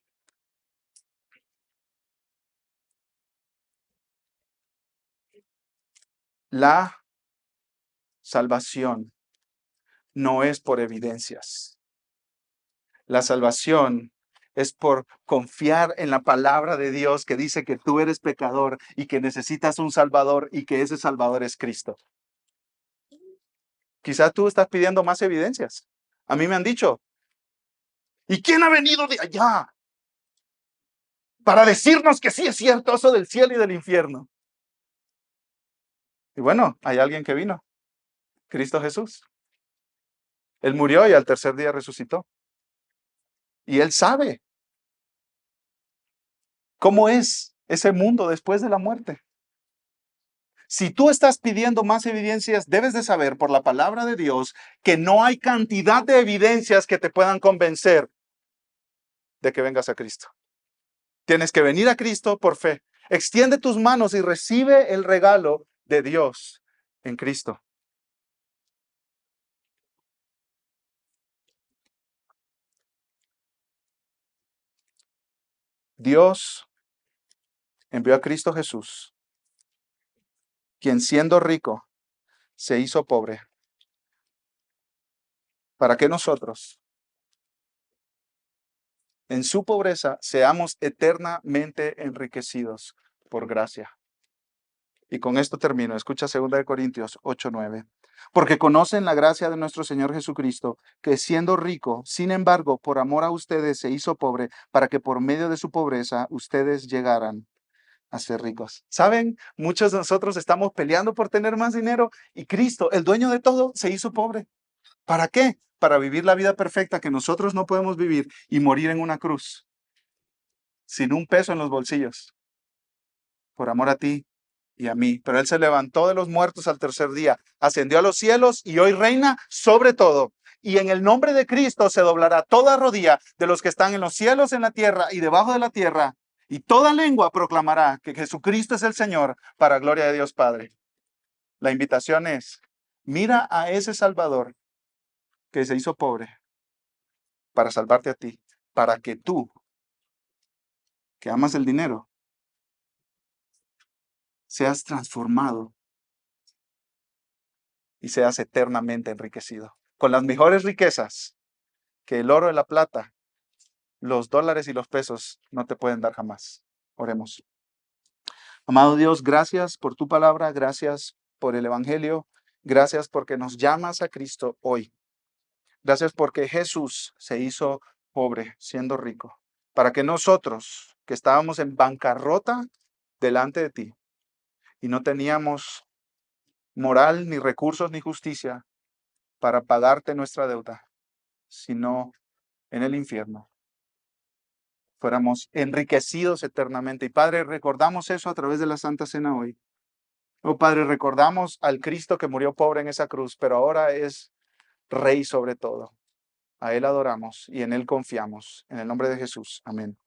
La salvación no es por evidencias. La salvación es por confiar en la palabra de Dios que dice que tú eres pecador y que necesitas un Salvador y que ese Salvador es Cristo. Quizás tú estás pidiendo más evidencias. A mí me han dicho, ¿y quién ha venido de allá para decirnos que sí es cierto eso del cielo y del infierno? Y bueno, hay alguien que vino, Cristo Jesús. Él murió y al tercer día resucitó. Y Él sabe cómo es ese mundo después de la muerte. Si tú estás pidiendo más evidencias, debes de saber por la palabra de Dios que no hay cantidad de evidencias que te puedan convencer de que vengas a Cristo. Tienes que venir a Cristo por fe. Extiende tus manos y recibe el regalo de Dios en Cristo. Dios envió a Cristo Jesús quien siendo rico se hizo pobre, para que nosotros, en su pobreza, seamos eternamente enriquecidos por gracia. Y con esto termino. Escucha 2 Corintios 8:9. Porque conocen la gracia de nuestro Señor Jesucristo, que siendo rico, sin embargo, por amor a ustedes se hizo pobre, para que por medio de su pobreza ustedes llegaran a ser ricos. ¿Saben? Muchos de nosotros estamos peleando por tener más dinero y Cristo, el dueño de todo, se hizo pobre. ¿Para qué? Para vivir la vida perfecta que nosotros no podemos vivir y morir en una cruz, sin un peso en los bolsillos, por amor a ti y a mí. Pero Él se levantó de los muertos al tercer día, ascendió a los cielos y hoy reina sobre todo. Y en el nombre de Cristo se doblará toda rodilla de los que están en los cielos, en la tierra y debajo de la tierra. Y toda lengua proclamará que Jesucristo es el Señor, para gloria de Dios Padre. La invitación es, mira a ese Salvador que se hizo pobre para salvarte a ti, para que tú, que amas el dinero, seas transformado y seas eternamente enriquecido. Con las mejores riquezas que el oro y la plata, los dólares y los pesos no te pueden dar jamás. Oremos. Amado Dios, gracias por tu palabra, gracias por el Evangelio, gracias porque nos llamas a Cristo hoy. Gracias porque Jesús se hizo pobre siendo rico, para que nosotros, que estábamos en bancarrota delante de ti y no teníamos moral, ni recursos, ni justicia para pagarte nuestra deuda, sino en el infierno, fuéramos enriquecidos eternamente. Y Padre, recordamos eso a través de la Santa Cena hoy. Oh Padre, recordamos al Cristo que murió pobre en esa cruz, pero ahora es Rey sobre todo. A Él adoramos y en Él confiamos. En el nombre de Jesús. Amén.